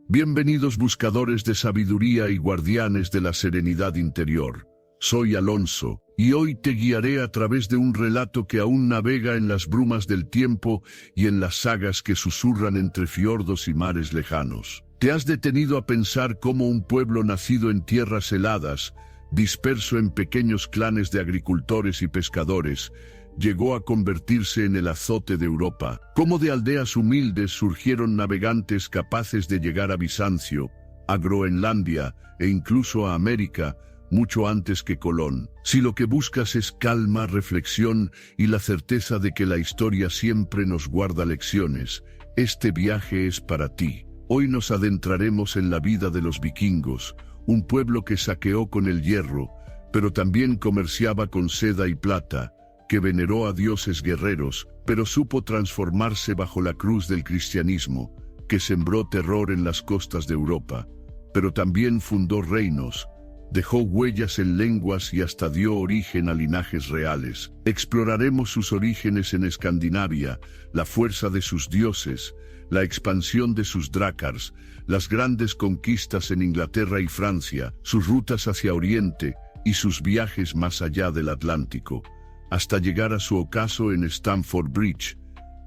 Bienvenidos buscadores de sabiduría y guardianes de la serenidad interior. Soy Alonso, y hoy te guiaré a través de un relato que aún navega en las brumas del tiempo y en las sagas que susurran entre fiordos y mares lejanos. ¿Te has detenido a pensar cómo un pueblo nacido en tierras heladas, disperso en pequeños clanes de agricultores y pescadores, llegó a convertirse en el azote de Europa? Cómo de aldeas humildes surgieron navegantes capaces de llegar a Bizancio, a Groenlandia e incluso a América, mucho antes que Colón. Si lo que buscas es calma, reflexión y la certeza de que la historia siempre nos guarda lecciones, este viaje es para ti. Hoy nos adentraremos en la vida de los vikingos, un pueblo que saqueó con el hierro, pero también comerciaba con seda y plata, que veneró a dioses guerreros, pero supo transformarse bajo la cruz del cristianismo, que sembró terror en las costas de Europa, pero también fundó reinos, dejó huellas en lenguas y hasta dio origen a linajes reales. Exploraremos sus orígenes en Escandinavia, la fuerza de sus dioses, la expansión de sus drácars, las grandes conquistas en Inglaterra y Francia, sus rutas hacia Oriente y sus viajes más allá del Atlántico, hasta llegar a su ocaso en Stamford Bridge.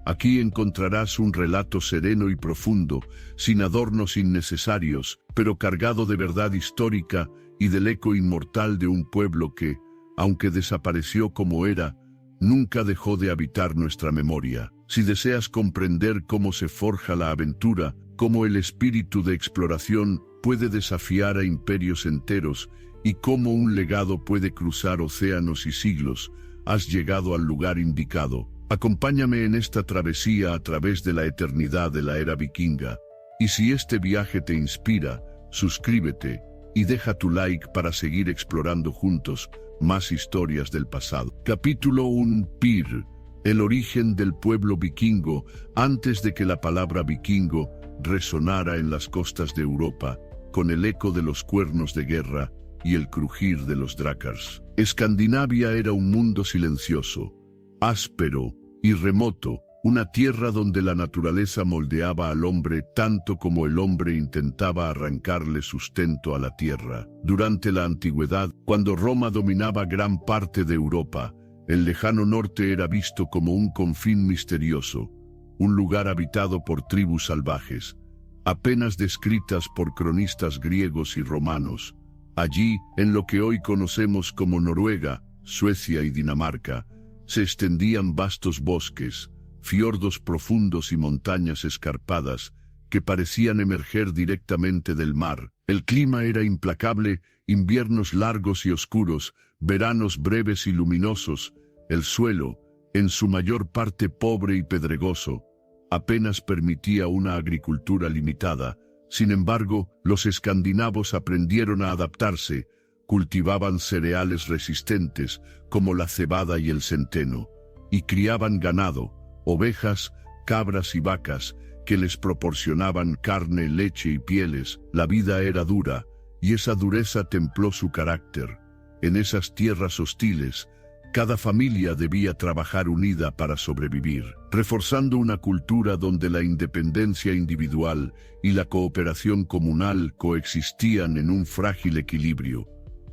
Aquí encontrarás un relato sereno y profundo, sin adornos innecesarios, pero cargado de verdad histórica y del eco inmortal de un pueblo que, aunque desapareció como era, nunca dejó de habitar nuestra memoria. Si deseas comprender cómo se forja la aventura, cómo el espíritu de exploración puede desafiar a imperios enteros y cómo un legado puede cruzar océanos y siglos, has llegado al lugar indicado. Acompáñame en esta travesía a través de la eternidad de la era vikinga. Y si este viaje te inspira, suscríbete y deja tu like para seguir explorando juntos más historias del pasado. Capítulo 1. Pir, el origen del pueblo vikingo, antes de que la palabra vikingo resonara en las costas de Europa, con el eco de los cuernos de guerra y el crujir de los drácars. Escandinavia era un mundo silencioso, áspero y remoto, una tierra donde la naturaleza moldeaba al hombre tanto como el hombre intentaba arrancarle sustento a la tierra. Durante la antigüedad, cuando Roma dominaba gran parte de Europa, el lejano norte era visto como un confín misterioso, un lugar habitado por tribus salvajes, apenas descritas por cronistas griegos y romanos. Allí, en lo que hoy conocemos como Noruega, Suecia y Dinamarca, se extendían vastos bosques, fiordos profundos y montañas escarpadas que parecían emerger directamente del mar. El clima era implacable, inviernos largos y oscuros, veranos breves y luminosos. El suelo, en su mayor parte pobre y pedregoso, apenas permitía una agricultura limitada. Sin embargo, los escandinavos aprendieron a adaptarse, cultivaban cereales resistentes como la cebada y el centeno, y criaban ganado, ovejas, cabras y vacas, que les proporcionaban carne, leche y pieles. La vida era dura, y esa dureza templó su carácter. En esas tierras hostiles, cada familia debía trabajar unida para sobrevivir, reforzando una cultura donde la independencia individual y la cooperación comunal coexistían en un frágil equilibrio.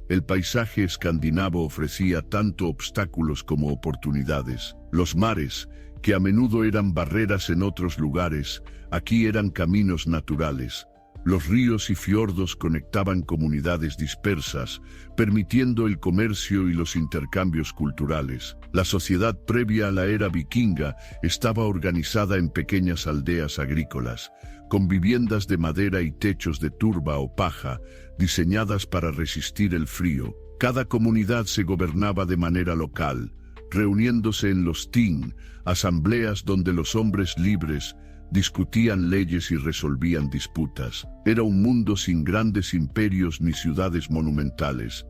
El paisaje escandinavo ofrecía tanto obstáculos como oportunidades. Los mares, que a menudo eran barreras en otros lugares, aquí eran caminos naturales. Los ríos y fiordos conectaban comunidades dispersas, permitiendo el comercio y los intercambios culturales. La sociedad previa a la era vikinga estaba organizada en pequeñas aldeas agrícolas, con viviendas de madera y techos de turba o paja, diseñadas para resistir el frío. Cada comunidad se gobernaba de manera local, reuniéndose en los ting, asambleas donde los hombres libres discutían leyes y resolvían disputas. Era un mundo sin grandes imperios ni ciudades monumentales,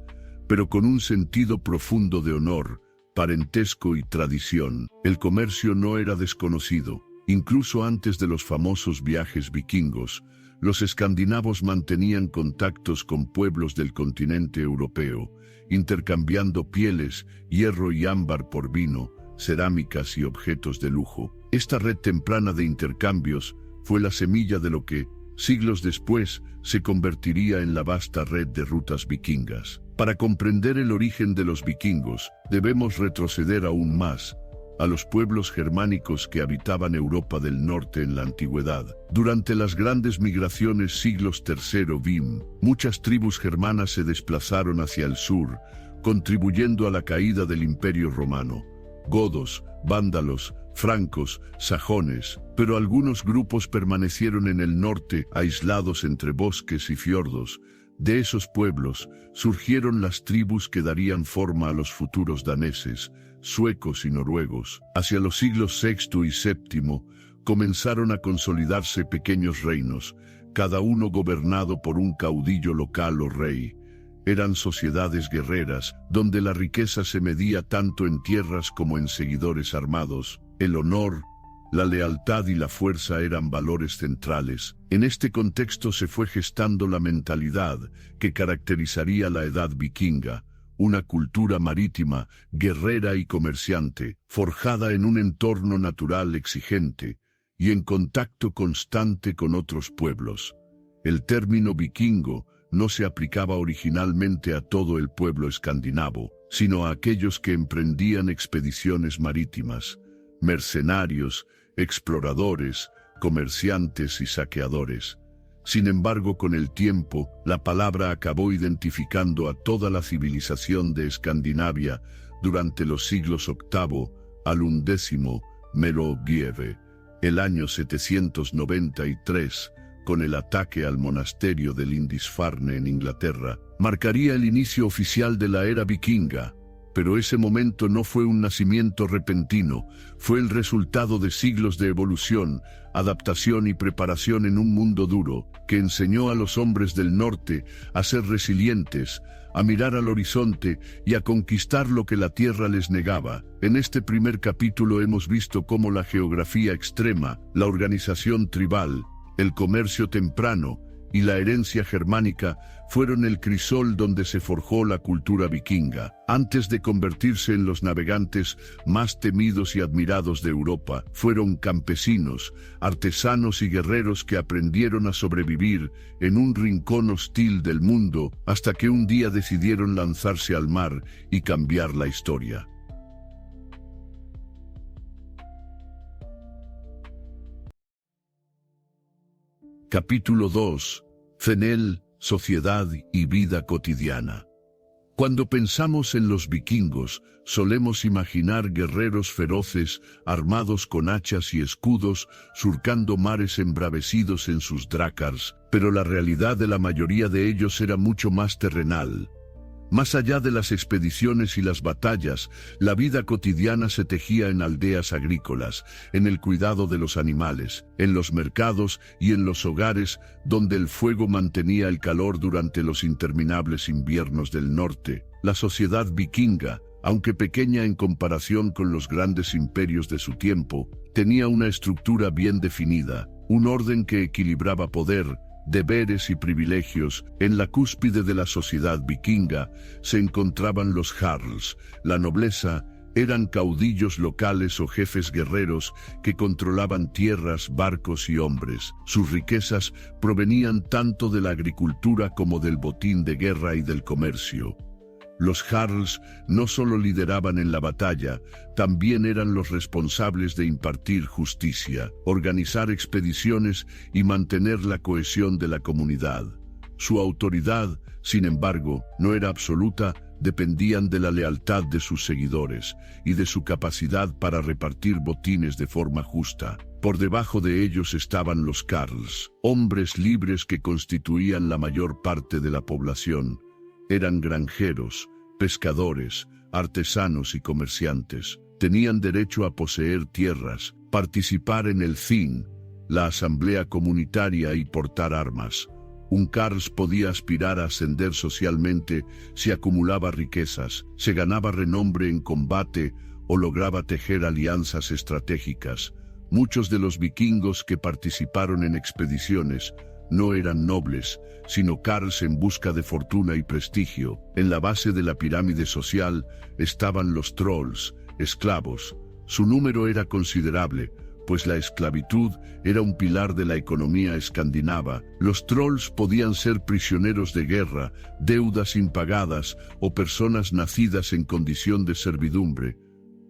pero con un sentido profundo de honor, parentesco y tradición. El comercio no era desconocido. Incluso antes de los famosos viajes vikingos, los escandinavos mantenían contactos con pueblos del continente europeo, intercambiando pieles, hierro y ámbar por vino, cerámicas y objetos de lujo. Esta red temprana de intercambios fue la semilla de lo que, siglos después, se convertiría en la vasta red de rutas vikingas. Para comprender el origen de los vikingos, debemos retroceder aún más, a los pueblos germánicos que habitaban Europa del Norte en la antigüedad. Durante las grandes migraciones siglos III BIM, muchas tribus germanas se desplazaron hacia el sur, contribuyendo a la caída del Imperio Romano. Godos, vándalos, francos, sajones, pero algunos grupos permanecieron en el norte, aislados entre bosques y fiordos. De esos pueblos surgieron las tribus que darían forma a los futuros daneses, suecos y noruegos. Hacia los siglos VI y VII comenzaron a consolidarse pequeños reinos, cada uno gobernado por un caudillo local o rey. Eran sociedades guerreras, donde la riqueza se medía tanto en tierras como en seguidores armados. El honor, la lealtad y la fuerza eran valores centrales. En este contexto se fue gestando la mentalidad que caracterizaría la edad vikinga, una cultura marítima, guerrera y comerciante, forjada en un entorno natural exigente y en contacto constante con otros pueblos. El término vikingo no se aplicaba originalmente a todo el pueblo escandinavo, sino a aquellos que emprendían expediciones marítimas, mercenarios, exploradores, comerciantes y saqueadores. Sin embargo, con el tiempo, la palabra acabó identificando a toda la civilización de Escandinavia durante los siglos VIII al XI Merovingiano. El año 793, con el ataque al monasterio de Lindisfarne en Inglaterra, marcaría el inicio oficial de la era vikinga. Pero ese momento no fue un nacimiento repentino, fue el resultado de siglos de evolución, adaptación y preparación en un mundo duro, que enseñó a los hombres del norte a ser resilientes, a mirar al horizonte y a conquistar lo que la tierra les negaba. En este primer capítulo hemos visto cómo la geografía extrema, la organización tribal, el comercio temprano y la herencia germánica fueron el crisol donde se forjó la cultura vikinga. Antes de convertirse en los navegantes más temidos y admirados de Europa, fueron campesinos, artesanos y guerreros que aprendieron a sobrevivir en un rincón hostil del mundo hasta que un día decidieron lanzarse al mar y cambiar la historia. Capítulo 2. Fenel, sociedad y vida cotidiana. Cuando pensamos en los vikingos, solemos imaginar guerreros feroces, armados con hachas y escudos, surcando mares embravecidos en sus drácars, pero la realidad de la mayoría de ellos era mucho más terrenal. Más allá de las expediciones y las batallas, la vida cotidiana se tejía en aldeas agrícolas, en el cuidado de los animales, en los mercados y en los hogares, donde el fuego mantenía el calor durante los interminables inviernos del norte. La sociedad vikinga, aunque pequeña en comparación con los grandes imperios de su tiempo, tenía una estructura bien definida, un orden que equilibraba poder, deberes y privilegios. En la cúspide de la sociedad vikinga se encontraban los jarls, la nobleza. Eran caudillos locales o jefes guerreros que controlaban tierras, barcos y hombres. Sus riquezas provenían tanto de la agricultura como del botín de guerra y del comercio. Los jarls no solo lideraban en la batalla, también eran los responsables de impartir justicia, organizar expediciones y mantener la cohesión de la comunidad. Su autoridad, sin embargo, no era absoluta, dependían de la lealtad de sus seguidores y de su capacidad para repartir botines de forma justa. Por debajo de ellos estaban los carls, hombres libres que constituían la mayor parte de la población. Eran granjeros, pescadores, artesanos y comerciantes. Tenían derecho a poseer tierras, participar en el Þing, la asamblea comunitaria y portar armas. Un carls podía aspirar a ascender socialmente si acumulaba riquezas, se ganaba renombre en combate o lograba tejer alianzas estratégicas. Muchos de los vikingos que participaron en expediciones no eran nobles, sino carls en busca de fortuna y prestigio. En la base de la pirámide social estaban los trolls, esclavos. Su número era considerable, pues la esclavitud era un pilar de la economía escandinava. Los trolls podían ser prisioneros de guerra, deudas impagadas o personas nacidas en condición de servidumbre.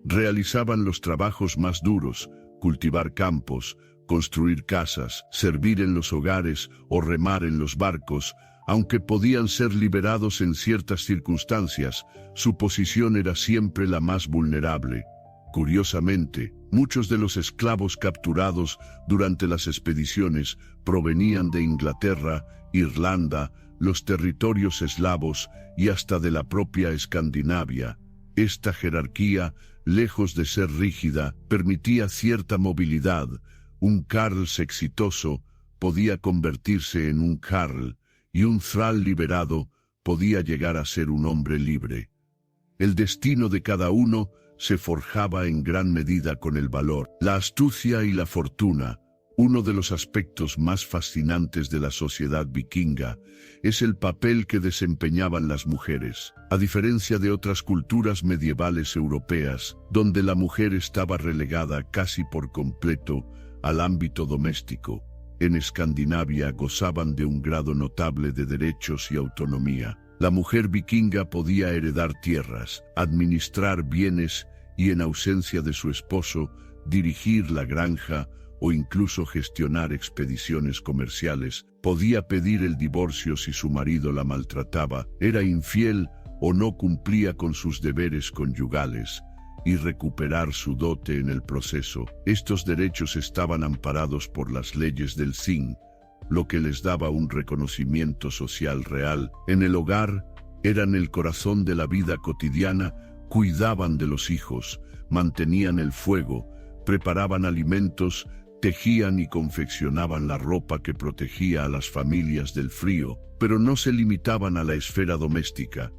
Realizaban los trabajos más duros, cultivar campos, construir casas, servir en los hogares o remar en los barcos. Aunque podían ser liberados en ciertas circunstancias, su posición era siempre la más vulnerable. Curiosamente, muchos de los esclavos capturados durante las expediciones provenían de Inglaterra, Irlanda, los territorios eslavos y hasta de la propia Escandinavia. Esta jerarquía, lejos de ser rígida, permitía cierta movilidad. Un Jarls exitoso podía convertirse en un Jarl, y un Thrall liberado podía llegar a ser un hombre libre. El destino de cada uno se forjaba en gran medida con el valor, la astucia y la fortuna. Uno de los aspectos más fascinantes de la sociedad vikinga es el papel que desempeñaban las mujeres. A diferencia de otras culturas medievales europeas, donde la mujer estaba relegada casi por completo al ámbito doméstico, en Escandinavia gozaban de un grado notable de derechos y autonomía. La mujer vikinga podía heredar tierras, administrar bienes y, en ausencia de su esposo, dirigir la granja o incluso gestionar expediciones comerciales. Podía pedir el divorcio si su marido la maltrataba, era infiel o no cumplía con sus deberes conyugales, y recuperar su dote en el proceso. Estos derechos estaban amparados por las leyes del Þing, lo que les daba un reconocimiento social real. En el hogar, eran el corazón de la vida cotidiana, cuidaban de los hijos, mantenían el fuego, preparaban alimentos, tejían y confeccionaban la ropa que protegía a las familias del frío, pero no se limitaban a la esfera doméstica.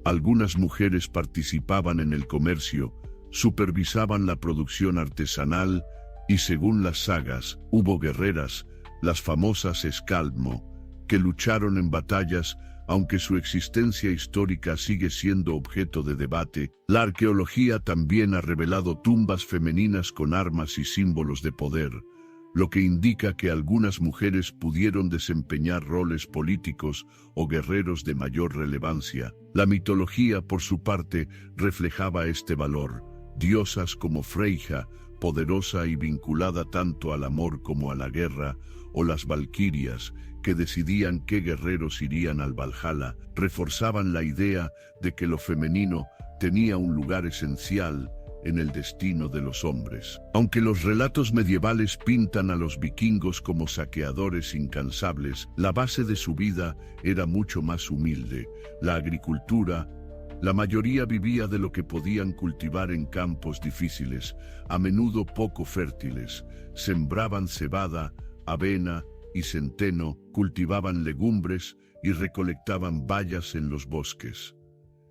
Algunas mujeres participaban en el comercio, supervisaban la producción artesanal y, según las sagas, hubo guerreras, las famosas Skaldmo, que lucharon en batallas. Aunque su existencia histórica sigue siendo objeto de debate, la arqueología también ha revelado tumbas femeninas con armas y símbolos de poder, lo que indica que algunas mujeres pudieron desempeñar roles políticos o guerreros de mayor relevancia. La mitología, por su parte, reflejaba este valor. Diosas como Freyja, poderosa y vinculada tanto al amor como a la guerra, o las valquirias, que decidían qué guerreros irían al Valhalla, reforzaban la idea de que lo femenino tenía un lugar esencial en el destino de los hombres. Aunque los relatos medievales pintan a los vikingos como saqueadores incansables, la base de su vida era mucho más humilde. La agricultura, la mayoría vivía de lo que podían cultivar en campos difíciles, a menudo poco fértiles. Sembraban cebada, avena y centeno, cultivaban legumbres y recolectaban bayas en los bosques.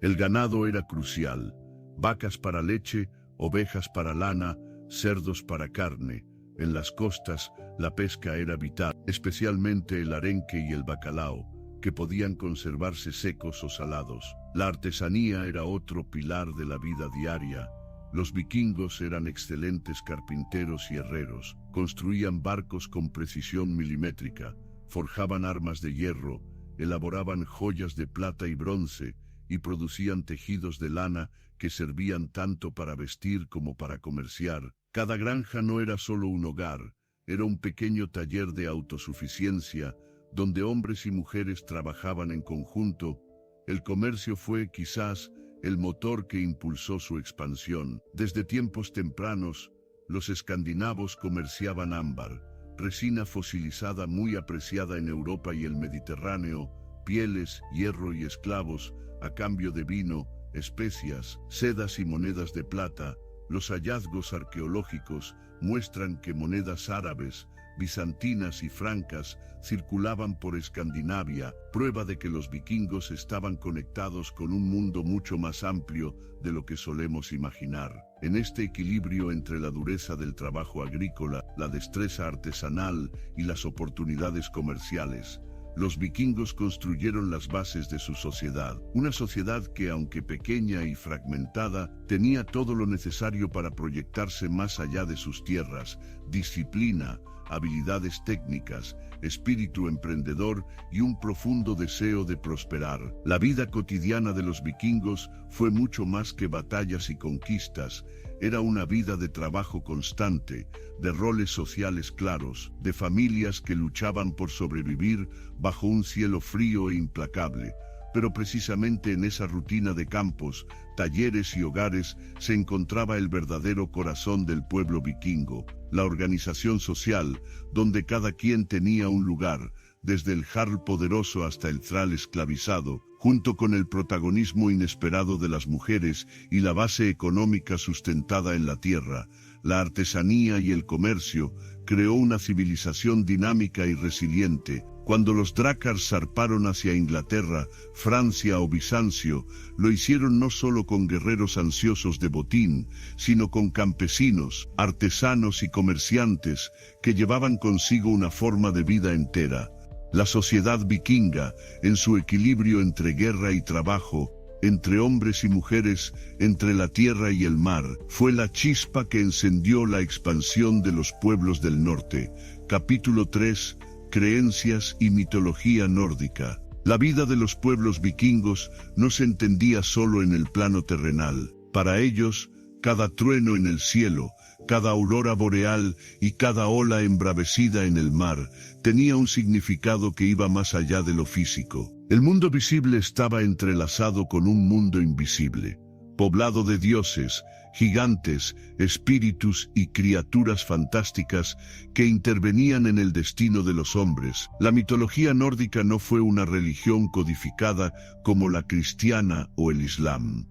El ganado era crucial: vacas para leche, ovejas para lana, cerdos para carne. En las costas, la pesca era vital, especialmente el arenque y el bacalao, que podían conservarse secos o salados. La artesanía era otro pilar de la vida diaria. Los vikingos eran excelentes carpinteros y herreros, construían barcos con precisión milimétrica, forjaban armas de hierro, elaboraban joyas de plata y bronce, y producían tejidos de lana que servían tanto para vestir como para comerciar. Cada granja no era solo un hogar, era un pequeño taller de autosuficiencia, donde hombres y mujeres trabajaban en conjunto. El comercio fue, quizás, el motor que impulsó su expansión. Desde tiempos tempranos, los escandinavos comerciaban ámbar, resina fosilizada muy apreciada en Europa y el Mediterráneo, pieles, hierro y esclavos, a cambio de vino, especias, sedas y monedas de plata. Los hallazgos arqueológicos muestran que monedas árabes, bizantinas y francas circulaban por Escandinavia, prueba de que los vikingos estaban conectados con un mundo mucho más amplio de lo que solemos imaginar. En este equilibrio entre la dureza del trabajo agrícola, la destreza artesanal y las oportunidades comerciales, los vikingos construyeron las bases de su sociedad. Una sociedad que, aunque pequeña y fragmentada, tenía todo lo necesario para proyectarse más allá de sus tierras: disciplina, habilidades técnicas, espíritu emprendedor y un profundo deseo de prosperar. La vida cotidiana de los vikingos fue mucho más que batallas y conquistas. Era una vida de trabajo constante, de roles sociales claros, de familias que luchaban por sobrevivir bajo un cielo frío e implacable. Pero precisamente en esa rutina de campos, talleres y hogares se encontraba el verdadero corazón del pueblo vikingo, la organización social, donde cada quien tenía un lugar, desde el jarl poderoso hasta el thrall esclavizado, junto con el protagonismo inesperado de las mujeres y la base económica sustentada en la tierra. La artesanía y el comercio creó una civilización dinámica y resiliente. Cuando los drácars zarparon hacia Inglaterra, Francia o Bizancio, lo hicieron no solo con guerreros ansiosos de botín, sino con campesinos, artesanos y comerciantes que llevaban consigo una forma de vida entera. La sociedad vikinga, en su equilibrio entre guerra y trabajo, entre hombres y mujeres, entre la tierra y el mar, fue la chispa que encendió la expansión de los pueblos del norte. Capítulo 3. Creencias y mitología nórdica. La vida de los pueblos vikingos no se entendía solo en el plano terrenal. Para ellos, cada trueno en el cielo, cada aurora boreal y cada ola embravecida en el mar tenía un significado que iba más allá de lo físico. El mundo visible estaba entrelazado con un mundo invisible, poblado de dioses, gigantes, espíritus y criaturas fantásticas que intervenían en el destino de los hombres. La mitología nórdica no fue una religión codificada como la cristiana o el islam.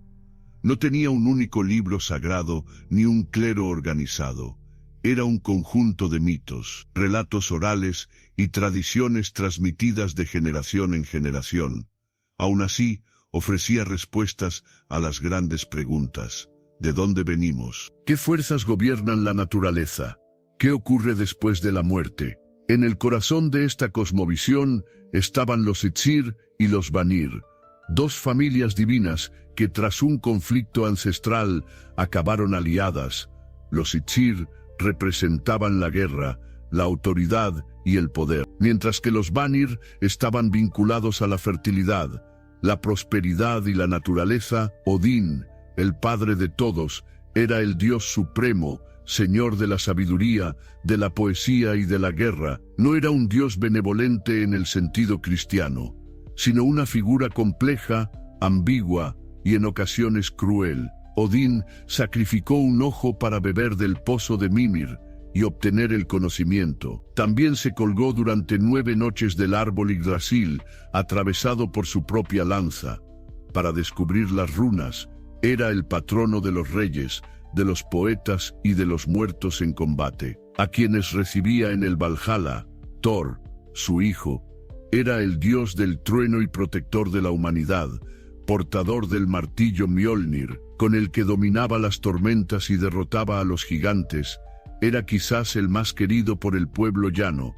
No tenía un único libro sagrado ni un clero organizado. Era un conjunto de mitos, relatos orales y tradiciones transmitidas de generación en generación. Aún así, ofrecía respuestas a las grandes preguntas. ¿De dónde venimos? ¿Qué fuerzas gobiernan la naturaleza? ¿Qué ocurre después de la muerte? En el corazón de esta cosmovisión estaban los Æsir y los Vanir, dos familias divinas que tras un conflicto ancestral acabaron aliadas. Los Æsir representaban la guerra, la autoridad y el poder, mientras que los Vanir estaban vinculados a la fertilidad, la prosperidad y la naturaleza. Odín, el padre de todos, era el dios supremo, señor de la sabiduría, de la poesía y de la guerra. No era un dios benevolente en el sentido cristiano, sino una figura compleja, ambigua y en ocasiones cruel. Odín sacrificó un ojo para beber del pozo de Mimir y obtener el conocimiento. También se colgó durante 9 noches del árbol Yggdrasil, atravesado por su propia lanza, para descubrir las runas. Era el patrono de los reyes, de los poetas y de los muertos en combate, a quienes recibía en el Valhalla. Thor, su hijo, era el dios del trueno y protector de la humanidad, portador del martillo Mjolnir, con el que dominaba las tormentas y derrotaba a los gigantes. Era quizás el más querido por el pueblo llano.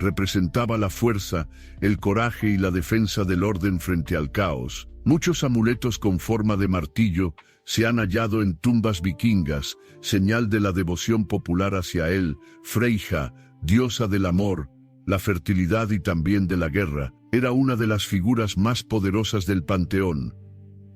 Representaba la fuerza, el coraje y la defensa del orden frente al caos. Muchos amuletos con forma de martillo se han hallado en tumbas vikingas, señal de la devoción popular hacia él. Freyja, diosa del amor, la fertilidad y también de la guerra, era una de las figuras más poderosas del panteón.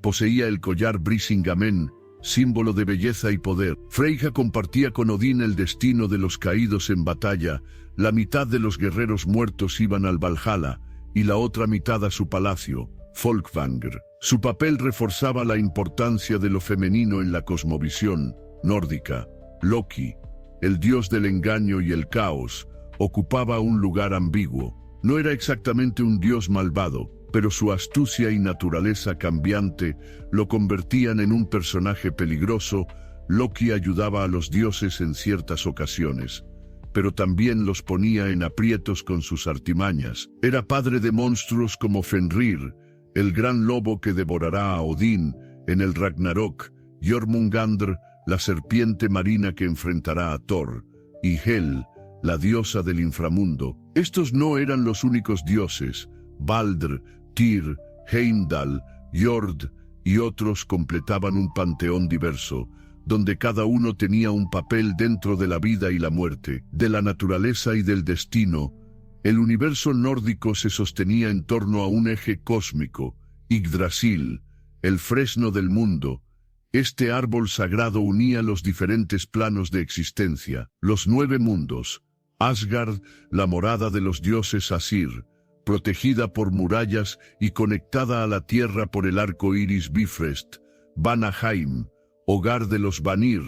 Poseía el collar Brisingamen, símbolo de belleza y poder. Freyja compartía con Odín el destino de los caídos en batalla. La mitad de los guerreros muertos iban al Valhalla, y la otra mitad a su palacio, Folkvangr. Su papel reforzaba la importancia de lo femenino en la cosmovisión nórdica. Loki, el dios del engaño y el caos, ocupaba un lugar ambiguo. No era exactamente un dios malvado, pero su astucia y naturaleza cambiante lo convertían en un personaje peligroso. Loki ayudaba a los dioses en ciertas ocasiones, pero también los ponía en aprietos con sus artimañas. Era padre de monstruos como Fenrir, el gran lobo que devorará a Odín en el Ragnarok, Jormungandr, la serpiente marina que enfrentará a Thor, y Hel, la diosa del inframundo. Estos no eran los únicos dioses. Baldr, Tyr, Heimdall, Jord y otros completaban un panteón diverso, donde cada uno tenía un papel dentro de la vida y la muerte, de la naturaleza y del destino. El universo nórdico se sostenía en torno a un eje cósmico, Yggdrasil, el fresno del mundo. Este árbol sagrado unía los diferentes planos de existencia, los 9 mundos. Asgard, la morada de los dioses Asir, protegida por murallas y conectada a la tierra por el arco iris Bifrost. Vanaheim, hogar de los Vanir,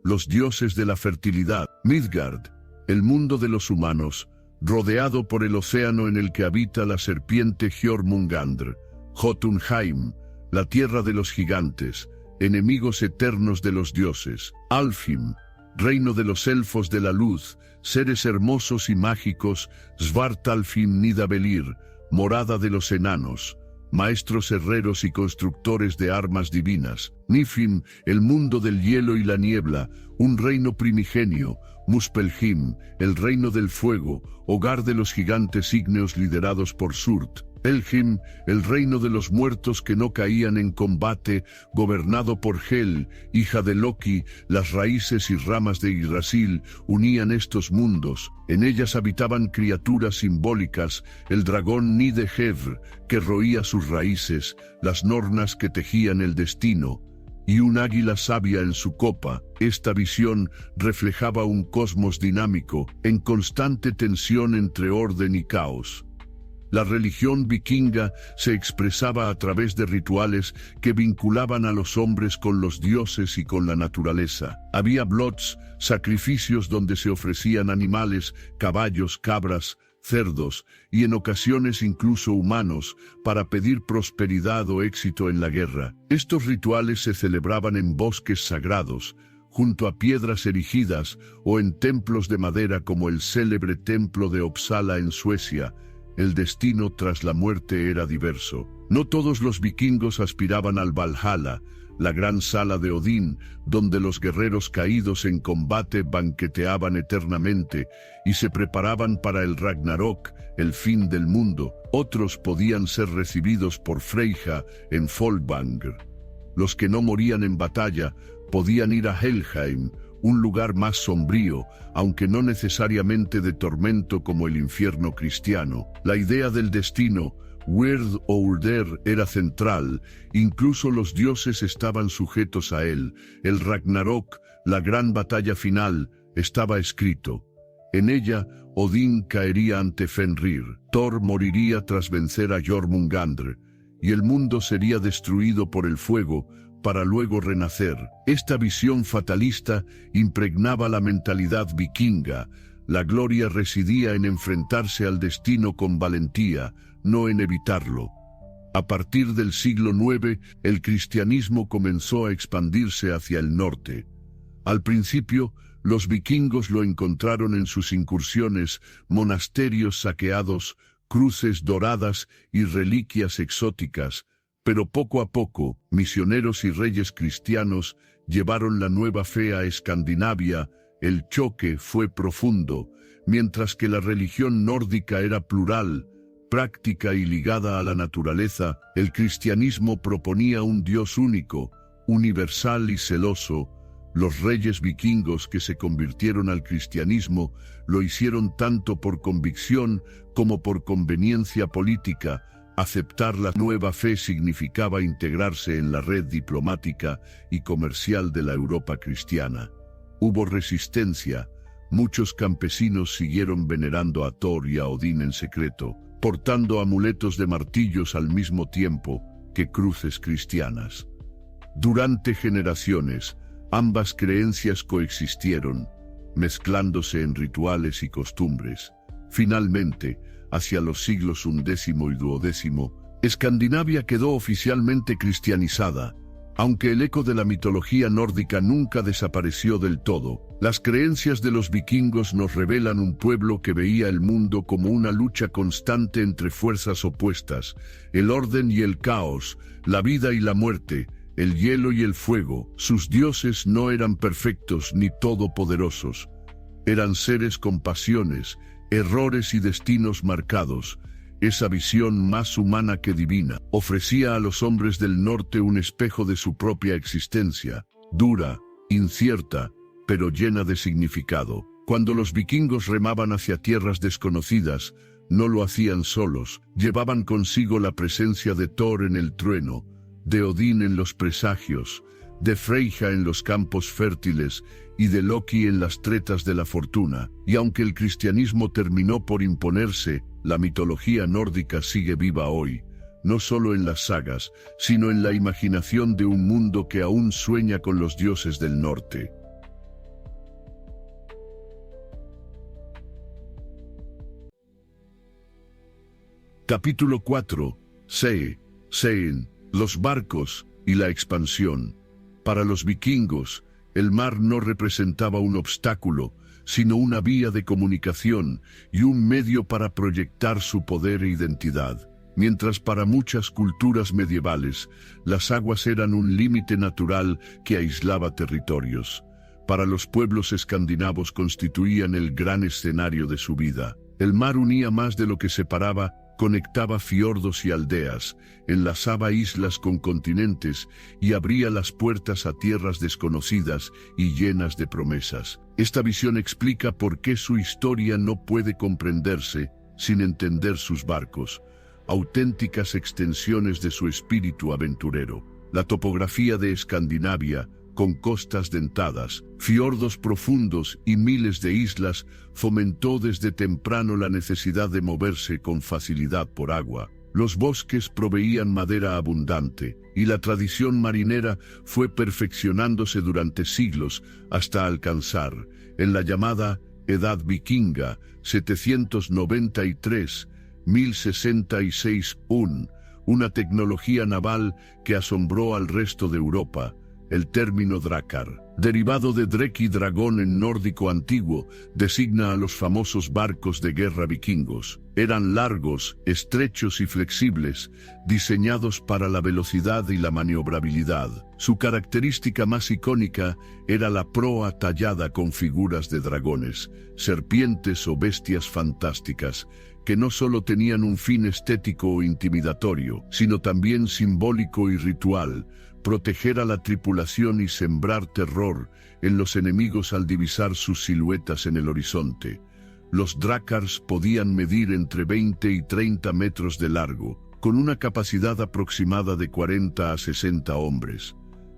los dioses de la fertilidad. Midgard, el mundo de los humanos, rodeado por el océano en el que habita la serpiente Jormungandr. Jotunheim, la tierra de los gigantes, enemigos eternos de los dioses. Alfheim, reino de los elfos de la luz, seres hermosos y mágicos. Svartalfheim Nidavellir, morada de los enanos, maestros herreros y constructores de armas divinas. Niflheim, el mundo del hielo y la niebla, un reino primigenio. Muspelheim, el reino del fuego, hogar de los gigantes ígneos liderados por Surt. Helheim, el reino de los muertos que no caían en combate, gobernado por Hel, hija de Loki. Las raíces y ramas de Yggdrasil unían estos mundos. En ellas habitaban criaturas simbólicas, el dragón Nidehevr, que roía sus raíces, las nornas que tejían el destino, y un águila sabia en su copa. Esta visión reflejaba un cosmos dinámico, en constante tensión entre orden y caos. La religión vikinga se expresaba a través de rituales que vinculaban a los hombres con los dioses y con la naturaleza. Había blots, sacrificios donde se ofrecían animales, caballos, cabras, cerdos, y en ocasiones incluso humanos, para pedir prosperidad o éxito en la guerra. Estos rituales se celebraban en bosques sagrados, junto a piedras erigidas o en templos de madera como el célebre templo de Uppsala en Suecia. El destino tras la muerte era diverso. No todos los vikingos aspiraban al Valhalla, la gran sala de Odín, donde los guerreros caídos en combate banqueteaban eternamente y se preparaban para el Ragnarok, el fin del mundo. Otros podían ser recibidos por Freyja en Folkvangr. Los que no morían en batalla podían ir a Helheim, un lugar más sombrío, aunque no necesariamente de tormento como el infierno cristiano. La idea del destino, Weird o Urder, era central. Incluso los dioses estaban sujetos a él. El Ragnarok, la gran batalla final, estaba escrito. En ella, Odín caería ante Fenrir, Thor moriría tras vencer a Jormungandr, y el mundo sería destruido por el fuego, para luego renacer. Esta visión fatalista impregnaba la mentalidad vikinga. La gloria residía en enfrentarse al destino con valentía, no en evitarlo. A partir del siglo IX, el cristianismo comenzó a expandirse hacia el norte. Al principio, los vikingos lo encontraron en sus incursiones, monasterios saqueados, cruces doradas y reliquias exóticas, pero poco a poco, misioneros y reyes cristianos llevaron la nueva fe a Escandinavia. El choque fue profundo. Mientras que la religión nórdica era plural, práctica y ligada a la naturaleza, el cristianismo proponía un Dios único, universal y celoso. Los reyes vikingos que se convirtieron al cristianismo lo hicieron tanto por convicción como por conveniencia política. Aceptar la nueva fe significaba integrarse en la red diplomática y comercial de la Europa cristiana. Hubo resistencia. Muchos campesinos siguieron venerando a Thor y a Odín en secreto, portando amuletos de martillos al mismo tiempo que cruces cristianas. Durante generaciones, ambas creencias coexistieron, mezclándose en rituales y costumbres. Finalmente, hacia los siglos XI y XII, Escandinavia quedó oficialmente cristianizada. Aunque el eco de la mitología nórdica nunca desapareció del todo, las creencias de los vikingos nos revelan un pueblo que veía el mundo como una lucha constante entre fuerzas opuestas, el orden y el caos, la vida y la muerte, el hielo y el fuego. Sus dioses no eran perfectos ni todopoderosos. Eran seres con pasiones, errores y destinos marcados. Esa visión más humana que divina ofrecía a los hombres del norte un espejo de su propia existencia, dura, incierta, pero llena de significado. Cuando los vikingos remaban hacia tierras desconocidas, no lo hacían solos, llevaban consigo la presencia de Thor en el trueno, de Odín en los presagios, de Freyja en los campos fértiles y de Loki en las tretas de la fortuna. Y aunque el cristianismo terminó por imponerse, la mitología nórdica sigue viva hoy, no solo en las sagas, sino en la imaginación de un mundo que aún sueña con los dioses del norte. Capítulo 4. Seen, los barcos y la expansión. Para los vikingos, el mar no representaba un obstáculo, sino una vía de comunicación y un medio para proyectar su poder e identidad. Mientras para muchas culturas medievales, las aguas eran un límite natural que aislaba territorios. Para los pueblos escandinavos constituían el gran escenario de su vida. El mar unía más de lo que separaba, conectaba fiordos y aldeas, enlazaba islas con continentes y abría las puertas a tierras desconocidas y llenas de promesas. Esta visión explica por qué su historia no puede comprenderse sin entender sus barcos, auténticas extensiones de su espíritu aventurero. La topografía de Escandinavia, con costas dentadas, fiordos profundos y miles de islas, fomentó desde temprano la necesidad de moverse con facilidad por agua. Los bosques proveían madera abundante, y la tradición marinera fue perfeccionándose durante siglos hasta alcanzar, en la llamada Edad Vikinga, 793-1066, una tecnología naval que asombró al resto de Europa. El término Drakkar, derivado de Dreki dragón en nórdico antiguo, designa a los famosos barcos de guerra vikingos. Eran largos, estrechos y flexibles, diseñados para la velocidad y la maniobrabilidad. Su característica más icónica era la proa tallada con figuras de dragones, serpientes o bestias fantásticas, que no solo tenían un fin estético o intimidatorio, sino también simbólico y ritual: proteger a la tripulación y sembrar terror en los enemigos al divisar sus siluetas en el horizonte. Los Drakkars podían medir entre 20 y 30 metros de largo, con una capacidad aproximada de 40 a 60 hombres.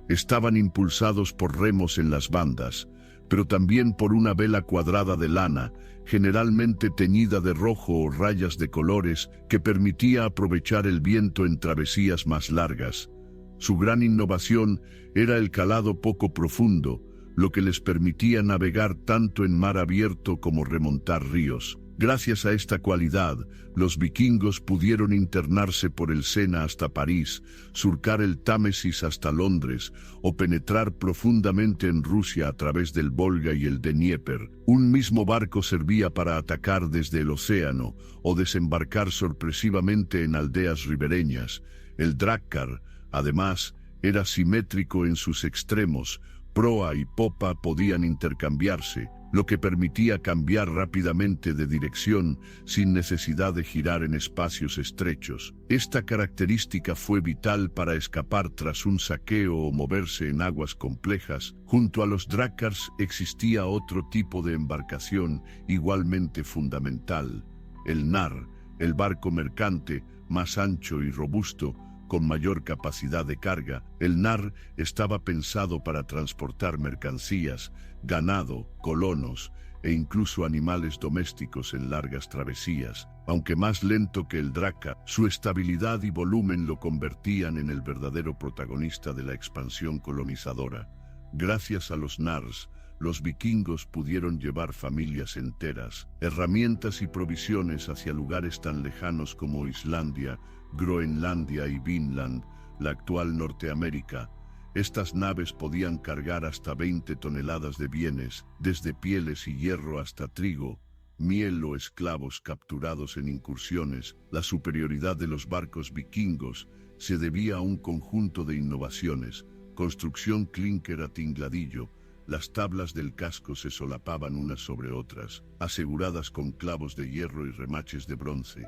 Estaban impulsados por remos en las bandas, pero también por una vela cuadrada de lana, generalmente teñida de rojo o rayas de colores, que permitía aprovechar el viento en travesías más largas. Su gran innovación era el calado poco profundo, lo que les permitía navegar tanto en mar abierto como remontar ríos. Gracias a esta cualidad, los vikingos pudieron internarse por el Sena hasta París, surcar el Támesis hasta Londres o penetrar profundamente en Rusia a través del Volga y el Dnieper. Un mismo barco servía para atacar desde el océano o desembarcar sorpresivamente en aldeas ribereñas. El Drakkar, además, era simétrico en sus extremos. Proa y popa podían intercambiarse, lo que permitía cambiar rápidamente de dirección sin necesidad de girar en espacios estrechos. Esta característica fue vital para escapar tras un saqueo o moverse en aguas complejas. Junto a los Drakkars existía otro tipo de embarcación igualmente fundamental: el nar, el barco mercante, más ancho y robusto, con mayor capacidad de carga. El nar estaba pensado para transportar mercancías, ganado, colonos e incluso animales domésticos en largas travesías. Aunque más lento que el Drakkar, su estabilidad y volumen lo convertían en el verdadero protagonista de la expansión colonizadora. Gracias a los nars, los vikingos pudieron llevar familias enteras, herramientas y provisiones hacia lugares tan lejanos como Islandia, Groenlandia y Vinland, la actual Norteamérica. Estas naves podían cargar hasta 20 toneladas de bienes, desde pieles y hierro hasta trigo, miel o esclavos capturados en incursiones. La superioridad de los barcos vikingos se debía a un conjunto de innovaciones: construcción clínker a tingladillo, Las tablas del casco se solapaban unas sobre otras, aseguradas con clavos de hierro y remaches de bronce.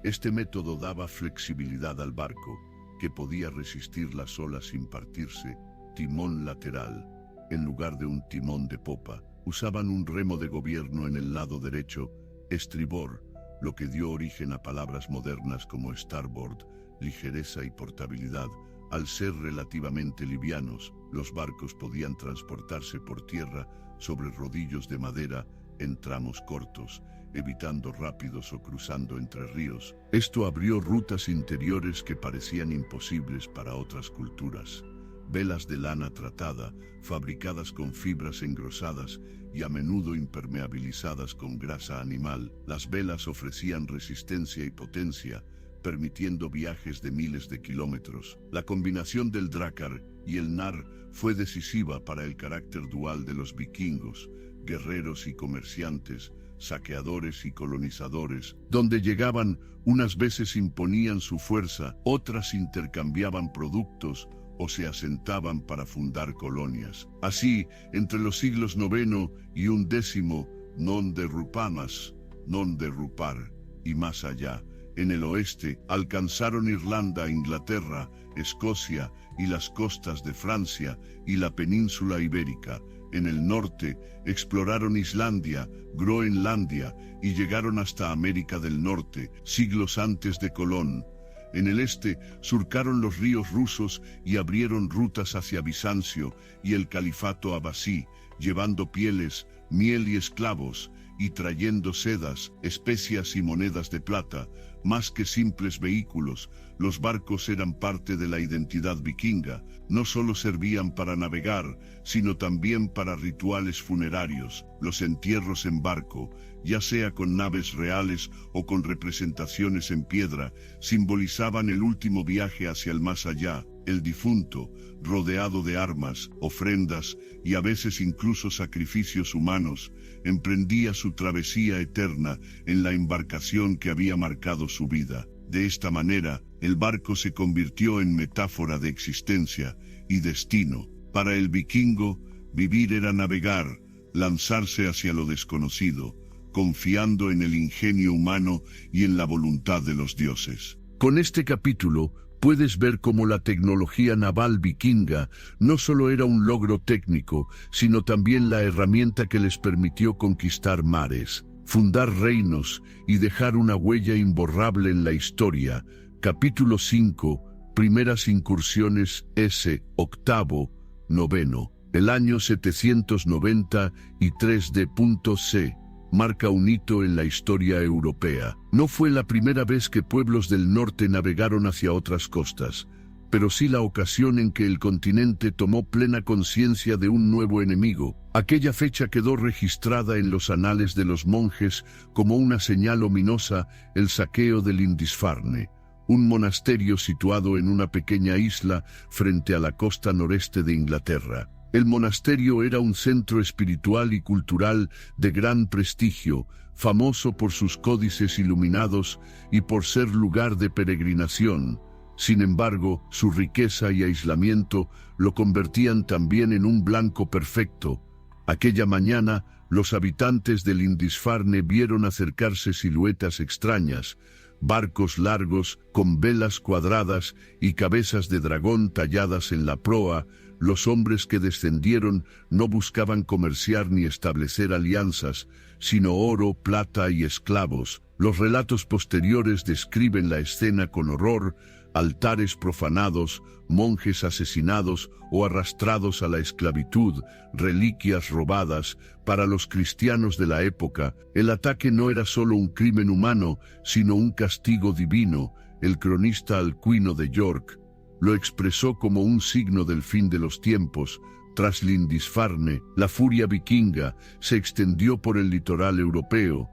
Este método daba flexibilidad al barco, que podía resistir las olas sin partirse. Timón lateral. En lugar de un timón de popa, usaban un remo de gobierno en el lado derecho, estribor, lo que dio origen a palabras modernas como starboard, ligereza y portabilidad. Al ser relativamente livianos, los barcos podían transportarse por tierra sobre rodillos de madera en tramos cortos, evitando rápidos o cruzando entre ríos. Esto abrió rutas interiores que parecían imposibles para otras culturas. Velas de lana tratada, fabricadas con fibras engrosadas y a menudo impermeabilizadas con grasa animal, las velas ofrecían resistencia y potencia, permitiendo viajes de miles de kilómetros. La combinación del drácar y el nar fue decisiva para el carácter dual de los vikingos, guerreros y comerciantes, saqueadores y colonizadores. Donde llegaban, unas veces imponían su fuerza, otras intercambiaban productos o se asentaban para fundar colonias. Así, entre los siglos IX y XI, non derrupamas, non derrupar, y más allá, en el oeste, alcanzaron Irlanda, Inglaterra, Escocia y las costas de Francia y la península ibérica. En el norte, exploraron Islandia, Groenlandia y llegaron hasta América del Norte, siglos antes de Colón. En el este, surcaron los ríos rusos y abrieron rutas hacia Bizancio y el califato abasí, llevando pieles, miel y esclavos, y trayendo sedas, especias y monedas de plata. Más que simples vehículos, los barcos eran parte de la identidad vikinga. No solo servían para navegar, sino también para rituales funerarios. Los entierros en barco, ya sea con naves reales o con representaciones en piedra, simbolizaban el último viaje hacia el más allá. El difunto, rodeado de armas, ofrendas y a veces incluso sacrificios humanos, emprendía su travesía eterna en la embarcación que había marcado su vida. De esta manera, el barco se convirtió en metáfora de existencia y destino. Para el vikingo, vivir era navegar, lanzarse hacia lo desconocido, confiando en el ingenio humano y en la voluntad de los dioses. Con este capítulo, puedes ver cómo la tecnología naval vikinga no solo era un logro técnico, sino también la herramienta que les permitió conquistar mares, fundar reinos y dejar una huella imborrable en la historia. Capítulo 5, Primeras incursiones S, octavo, noveno. El año 793 d.C. marca un hito en la historia europea. No fue la primera vez que pueblos del norte navegaron hacia otras costas, pero sí la ocasión en que el continente tomó plena conciencia de un nuevo enemigo. Aquella fecha quedó registrada en los anales de los monjes como una señal ominosa: el saqueo de Lindisfarne, un monasterio situado en una pequeña isla frente a la costa noreste de Inglaterra. El monasterio era un centro espiritual y cultural de gran prestigio, famoso por sus códices iluminados y por ser lugar de peregrinación. Sin embargo, su riqueza y aislamiento lo convertían también en un blanco perfecto. Aquella mañana, los habitantes de Lindisfarne vieron acercarse siluetas extrañas, barcos largos con velas cuadradas y cabezas de dragón talladas en la proa. Los hombres que descendieron no buscaban comerciar ni establecer alianzas, sino oro, plata y esclavos. Los relatos posteriores describen la escena con horror: altares profanados, monjes asesinados o arrastrados a la esclavitud, reliquias robadas. Para los cristianos de la época, el ataque no era solo un crimen humano, sino un castigo divino. El cronista Alcuino de York lo expresó como un signo del fin de los tiempos. Tras Lindisfarne, la furia vikinga se extendió por el litoral europeo.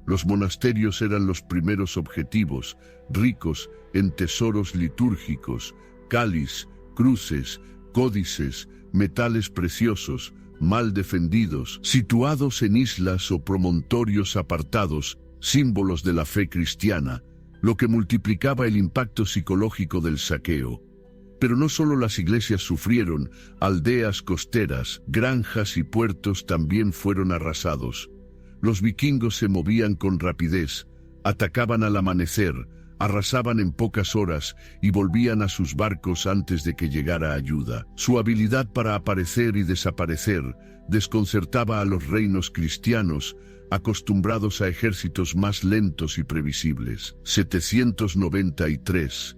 Los monasterios eran los primeros objetivos, ricos en tesoros litúrgicos, cáliz, cruces, códices, metales preciosos, mal defendidos, situados en islas o promontorios apartados, símbolos de la fe cristiana, lo que multiplicaba el impacto psicológico del saqueo. Pero no solo las iglesias sufrieron, aldeas costeras, granjas y puertos también fueron arrasados. Los vikingos se movían con rapidez, atacaban al amanecer, arrasaban en pocas horas y volvían a sus barcos antes de que llegara ayuda. Su habilidad para aparecer y desaparecer desconcertaba a los reinos cristianos, acostumbrados a ejércitos más lentos y previsibles. 793.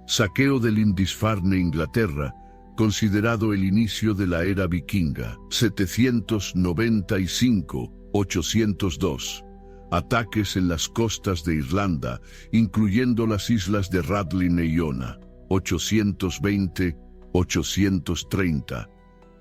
Saqueo de Lindisfarne, Inglaterra, considerado el inicio de la era vikinga. 795-802. Ataques en las costas de Irlanda, incluyendo las islas de Rathlin e Iona. 820-830.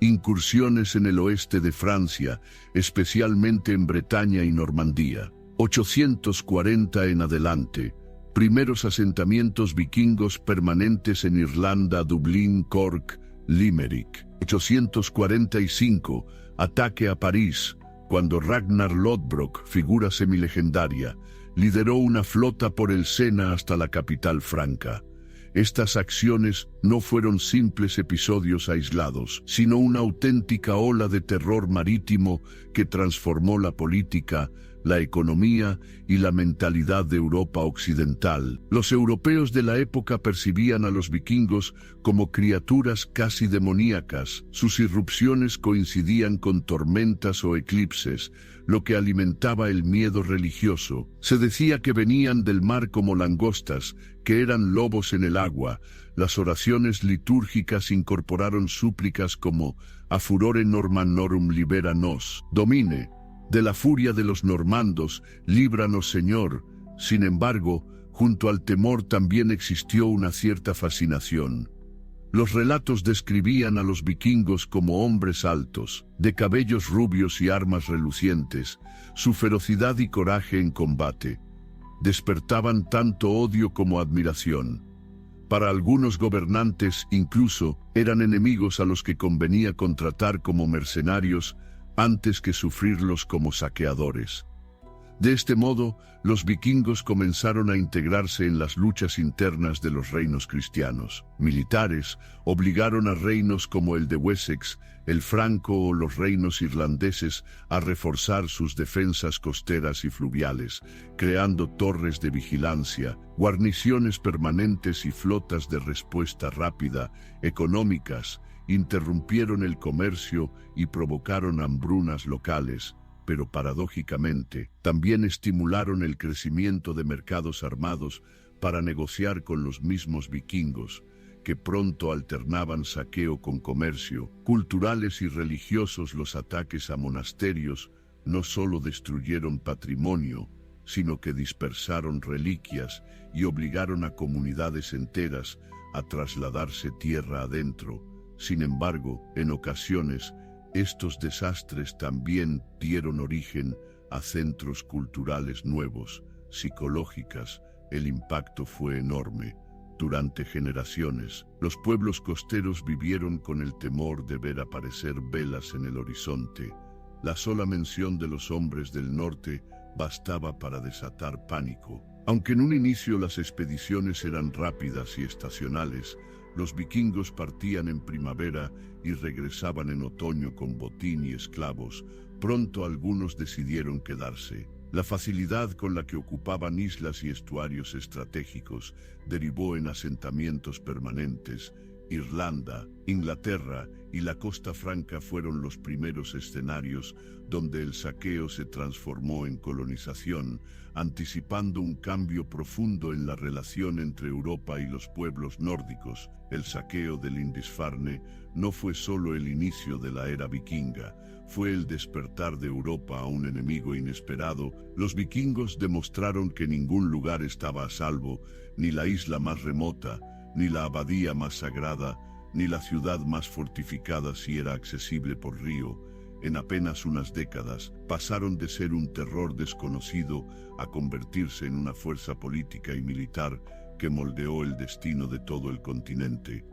Incursiones en el oeste de Francia, especialmente en Bretaña y Normandía. 840 en adelante. Primeros asentamientos vikingos permanentes en Irlanda, Dublín, Cork, Limerick. 845, ataque a París, cuando Ragnar Lodbrok, figura semilegendaria, lideró una flota por el Sena hasta la capital franca. Estas acciones no fueron simples episodios aislados, sino una auténtica ola de terror marítimo que transformó la política, la economía y la mentalidad de Europa occidental. Los europeos de la época percibían a los vikingos como criaturas casi demoníacas. Sus irrupciones coincidían con tormentas o eclipses, lo que alimentaba el miedo religioso. Se decía que venían del mar como langostas, que eran lobos en el agua. Las oraciones litúrgicas incorporaron súplicas como «A furore Normanorum libera nos, Domine». De la furia de los normandos, líbranos Señor. Sin embargo, junto al temor también existió una cierta fascinación. Los relatos describían a los vikingos como hombres altos, de cabellos rubios y armas relucientes. Su ferocidad y coraje en combate despertaban tanto odio como admiración. Para algunos gobernantes, incluso, eran enemigos a los que convenía contratar como mercenarios antes que sufrirlos como saqueadores. De este modo, los vikingos comenzaron a integrarse en las luchas internas de los reinos cristianos. Militares obligaron a reinos como el de Wessex, el franco o los reinos irlandeses a reforzar sus defensas costeras y fluviales, creando torres de vigilancia, guarniciones permanentes y flotas de respuesta rápida, económicas. Interrumpieron el comercio y provocaron hambrunas locales, pero paradójicamente también estimularon el crecimiento de mercados armados para negociar con los mismos vikingos, que pronto alternaban saqueo con comercio. Culturales y religiosos, los ataques a monasterios no solo destruyeron patrimonio, sino que dispersaron reliquias y obligaron a comunidades enteras a trasladarse tierra adentro. Sin embargo, en ocasiones, estos desastres también dieron origen a centros culturales nuevos, psicológicas. El impacto fue enorme. Durante generaciones, los pueblos costeros vivieron con el temor de ver aparecer velas en el horizonte. La sola mención de los hombres del norte bastaba para desatar pánico. Aunque en un inicio las expediciones eran rápidas y estacionales, los vikingos partían en primavera y regresaban en otoño con botín y esclavos. Pronto algunos decidieron quedarse. La facilidad con la que ocupaban islas y estuarios estratégicos derivó en asentamientos permanentes. Irlanda, Inglaterra y la costa franca fueron los primeros escenarios donde el saqueo se transformó en colonización, anticipando un cambio profundo en la relación entre Europa y los pueblos nórdicos. El saqueo de Lindisfarne no fue solo el inicio de la era vikinga, fue el despertar de Europa a un enemigo inesperado. Los vikingos demostraron que ningún lugar estaba a salvo, ni la isla más remota, ni la abadía más sagrada, ni la ciudad más fortificada si era accesible por río. En apenas unas décadas, pasaron de ser un terror desconocido a convertirse en una fuerza política y militar que moldeó el destino de todo el continente.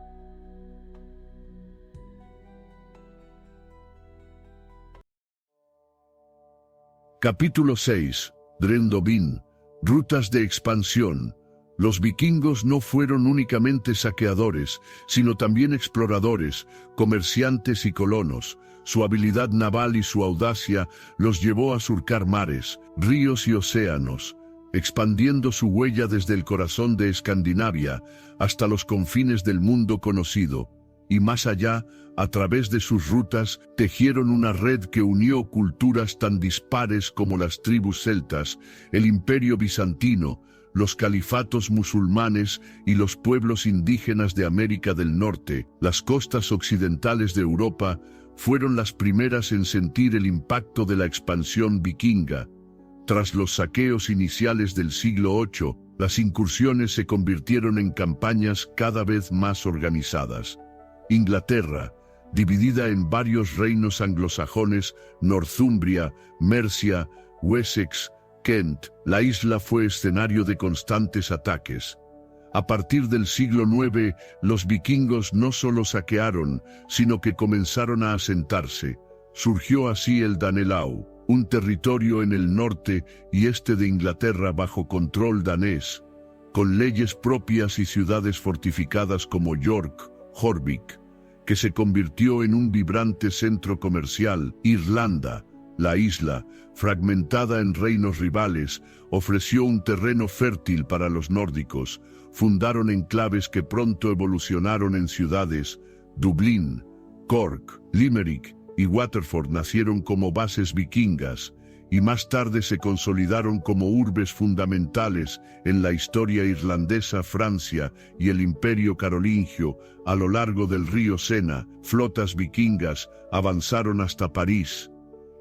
Capítulo 6. Drendobin. Rutas de expansión. Los vikingos no fueron únicamente saqueadores, sino también exploradores, comerciantes y colonos. Su habilidad naval y su audacia los llevó a surcar mares, ríos y océanos, expandiendo su huella desde el corazón de Escandinavia hasta los confines del mundo conocido, y más allá, a través de sus rutas, tejieron una red que unió culturas tan dispares como las tribus celtas, el Imperio bizantino, los califatos musulmanes y los pueblos indígenas de América del Norte. Las costas occidentales de Europa fueron las primeras en sentir el impacto de la expansión vikinga. Tras los saqueos iniciales del siglo VIII, las incursiones se convirtieron en campañas cada vez más organizadas. Inglaterra, dividida en varios reinos anglosajones, Northumbria, Mercia, Wessex, Kent, la isla fue escenario de constantes ataques. A partir del siglo IX, los vikingos no solo saquearon, sino que comenzaron a asentarse. Surgió así el Danelau, un territorio en el norte y este de Inglaterra bajo control danés, con leyes propias y ciudades fortificadas como York, Jorvik, que se convirtió en un vibrante centro comercial. Irlanda, la isla, fragmentada en reinos rivales, ofreció un terreno fértil para los nórdicos. Fundaron enclaves que pronto evolucionaron en ciudades. Dublín, Cork, Limerick y Waterford nacieron como bases vikingas, y más tarde se consolidaron como urbes fundamentales en la historia irlandesa. Francia y el Imperio carolingio, a lo largo del río Sena, flotas vikingas avanzaron hasta París.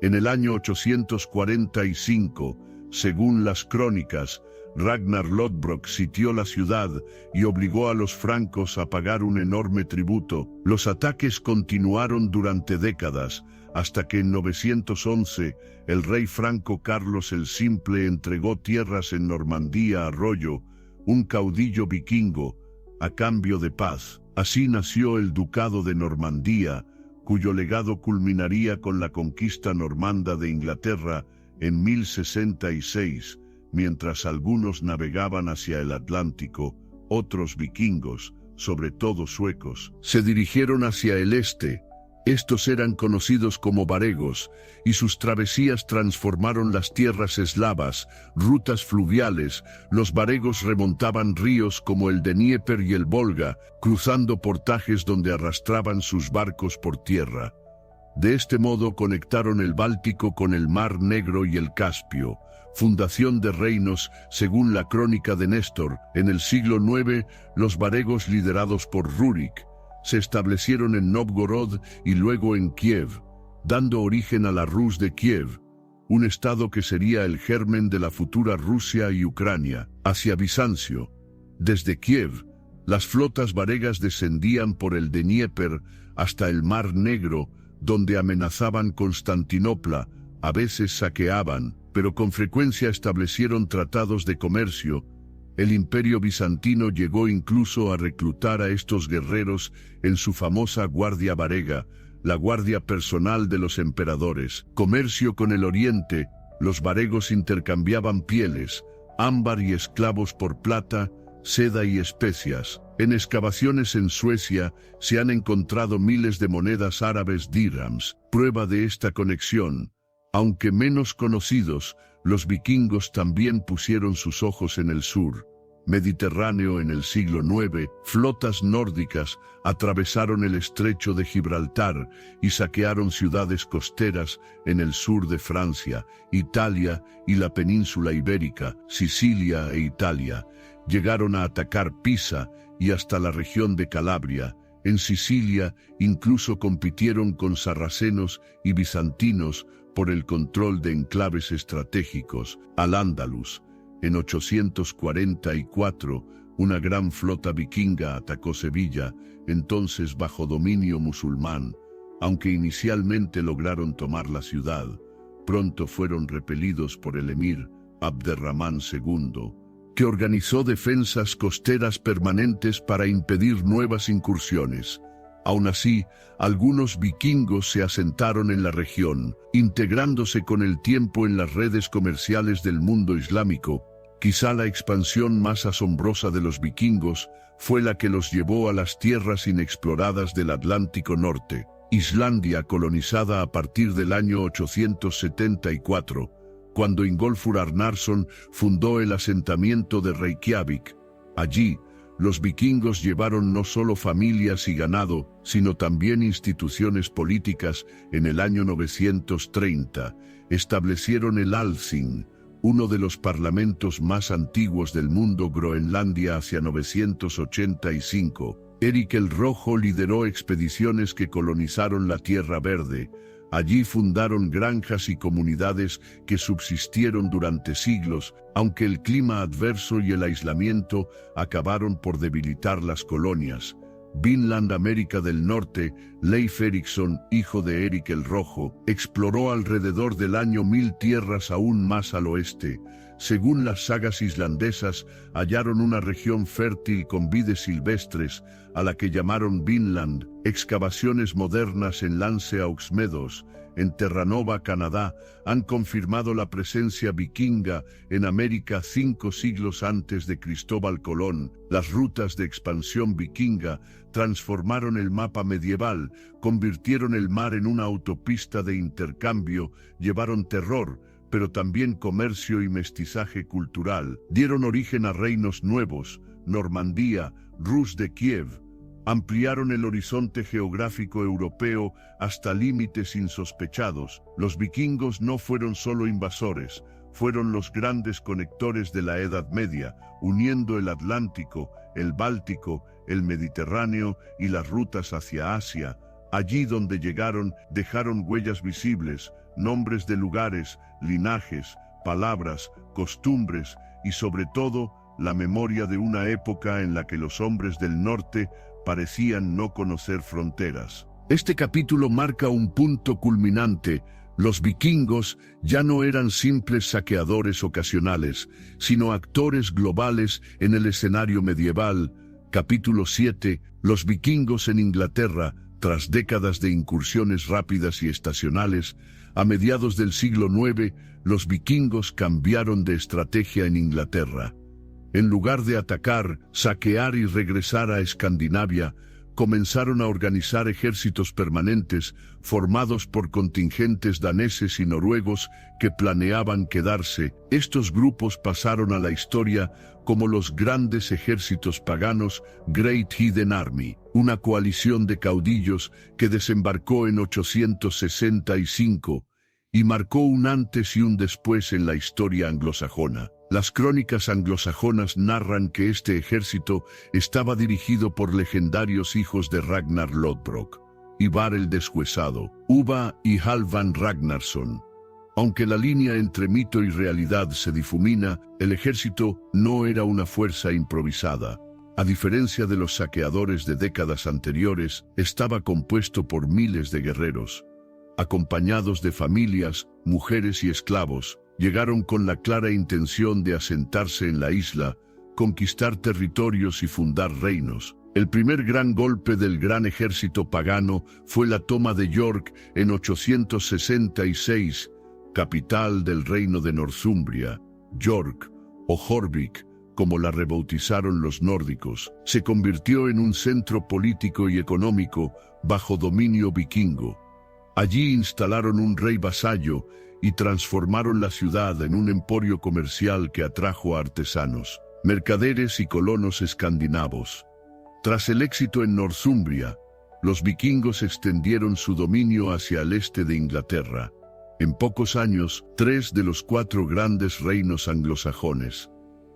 En el año 845, según las crónicas, Ragnar Lodbrok sitió la ciudad y obligó a los francos a pagar un enorme tributo. Los ataques continuaron durante décadas, hasta que en 911 el rey franco Carlos el Simple entregó tierras en Normandía a Rollo, un caudillo vikingo, a cambio de paz. Así nació el Ducado de Normandía, cuyo legado culminaría con la conquista normanda de Inglaterra en 1066, mientras algunos navegaban hacia el Atlántico. Otros vikingos, sobre todo suecos, se dirigieron hacia el este. Estos eran conocidos como varegos, y sus travesías transformaron las tierras eslavas, rutas fluviales. Los varegos remontaban ríos como el de Dnieper y el Volga, cruzando portajes donde arrastraban sus barcos por tierra. De este modo conectaron el Báltico con el Mar Negro y el Caspio. Fundación de reinos, según la crónica de Néstor. En el siglo IX, los varegos, liderados por Rurik, se establecieron en Novgorod y luego en Kiev, dando origen a la Rus de Kiev, un estado que sería el germen de la futura Rusia y Ucrania. Hacia Bizancio. Desde Kiev, las flotas varegas descendían por el Dnieper hasta el Mar Negro, donde amenazaban Constantinopla. A veces saqueaban, pero con frecuencia establecieron tratados de comercio. El Imperio bizantino llegó incluso a reclutar a estos guerreros en su famosa Guardia Varega, la guardia personal de los emperadores. Comercio con el Oriente. Los varegos intercambiaban pieles, ámbar y esclavos por plata, seda y especias. En excavaciones en Suecia se han encontrado miles de monedas árabes dirhams, prueba de esta conexión. Aunque menos conocidos, los vikingos también pusieron sus ojos en el sur Mediterráneo. En el siglo IX, flotas nórdicas atravesaron el estrecho de Gibraltar y saquearon ciudades costeras en el sur de Francia, Italia y la península ibérica, Sicilia e Italia. Llegaron a atacar Pisa y hasta la región de Calabria. En Sicilia incluso compitieron con sarracenos y bizantinos por el control de enclaves estratégicos. Al-Ándalus. En 844, una gran flota vikinga atacó Sevilla, entonces bajo dominio musulmán. Aunque inicialmente lograron tomar la ciudad, pronto fueron repelidos por el emir Abderramán II, que organizó defensas costeras permanentes para impedir nuevas incursiones. Aún así, algunos vikingos se asentaron en la región, integrándose con el tiempo en las redes comerciales del mundo islámico. Quizá la expansión más asombrosa de los vikingos fue la que los llevó a las tierras inexploradas del Atlántico Norte, Islandia, colonizada a partir del año 874, cuando Ingólfur Arnarson fundó el asentamiento de Reykjavik. Allí, los vikingos llevaron no solo familias y ganado, sino también instituciones políticas. En el año 930, establecieron el Althing, uno de los parlamentos más antiguos del mundo. Groenlandia. Hacia 985, Erik el Rojo lideró expediciones que colonizaron la Tierra Verde. Allí fundaron granjas y comunidades que subsistieron durante siglos, aunque el clima adverso y el aislamiento acabaron por debilitar las colonias. Vinland, América del Norte. Leif Erikson, hijo de Erik el Rojo, exploró alrededor del año 1000 tierras aún más al oeste. Según las sagas islandesas, hallaron una región fértil con vides silvestres, a la que llamaron Vinland. Excavaciones modernas en Lance aux Meadows, en Terranova, Canadá, han confirmado la presencia vikinga en América 5 siglos antes de Cristóbal Colón. Las rutas de expansión vikinga transformaron el mapa medieval, convirtieron el mar en una autopista de intercambio, llevaron terror, pero también comercio y mestizaje cultural. Dieron origen a reinos nuevos, Normandía, Rus de Kiev. Ampliaron el horizonte geográfico europeo hasta límites insospechados. Los vikingos no fueron solo invasores, fueron los grandes conectores de la Edad Media, uniendo el Atlántico, el Báltico, el Mediterráneo y las rutas hacia Asia. Allí donde llegaron, dejaron huellas visibles, nombres de lugares, linajes, palabras, costumbres y sobre todo, la memoria de una época en la que los hombres del norte parecían no conocer fronteras. Este capítulo marca un punto culminante. Los vikingos ya no eran simples saqueadores ocasionales, sino actores globales en el escenario medieval. Capítulo 7. Los vikingos en Inglaterra. Tras décadas de incursiones rápidas y estacionales, a mediados del siglo IX, los vikingos cambiaron de estrategia en Inglaterra. En lugar de atacar, saquear y regresar a Escandinavia, comenzaron a organizar ejércitos permanentes formados por contingentes daneses y noruegos que planeaban quedarse. Estos grupos pasaron a la historia como los grandes ejércitos paganos, Great Heathen Army, una coalición de caudillos que desembarcó en 865 y marcó un antes y un después en la historia anglosajona. Las crónicas anglosajonas narran que este ejército estaba dirigido por legendarios hijos de Ragnar Lodbrok, Ivar el Deshuesado, Ubba y Halvan Ragnarsson. Aunque la línea entre mito y realidad se difumina, el ejército no era una fuerza improvisada. A diferencia de los saqueadores de décadas anteriores, estaba compuesto por miles de guerreros. Acompañados de familias, mujeres y esclavos, llegaron con la clara intención de asentarse en la isla, conquistar territorios y fundar reinos. El primer gran golpe del gran ejército pagano fue la toma de York en 866, capital del reino de Northumbria. York, o Jorvik, como la rebautizaron los nórdicos, se convirtió en un centro político y económico bajo dominio vikingo. Allí instalaron un rey vasallo y transformaron la ciudad en un emporio comercial que atrajo a artesanos, mercaderes y colonos escandinavos. Tras el éxito en Northumbria, los vikingos extendieron su dominio hacia el este de Inglaterra. En pocos años, 3 de los 4 grandes reinos anglosajones,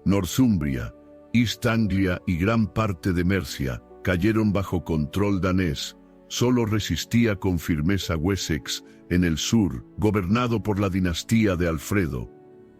Northumbria, East Anglia y gran parte de Mercia, cayeron bajo control danés. Solo resistía con firmeza Wessex, en el sur, gobernado por la dinastía de Alfredo.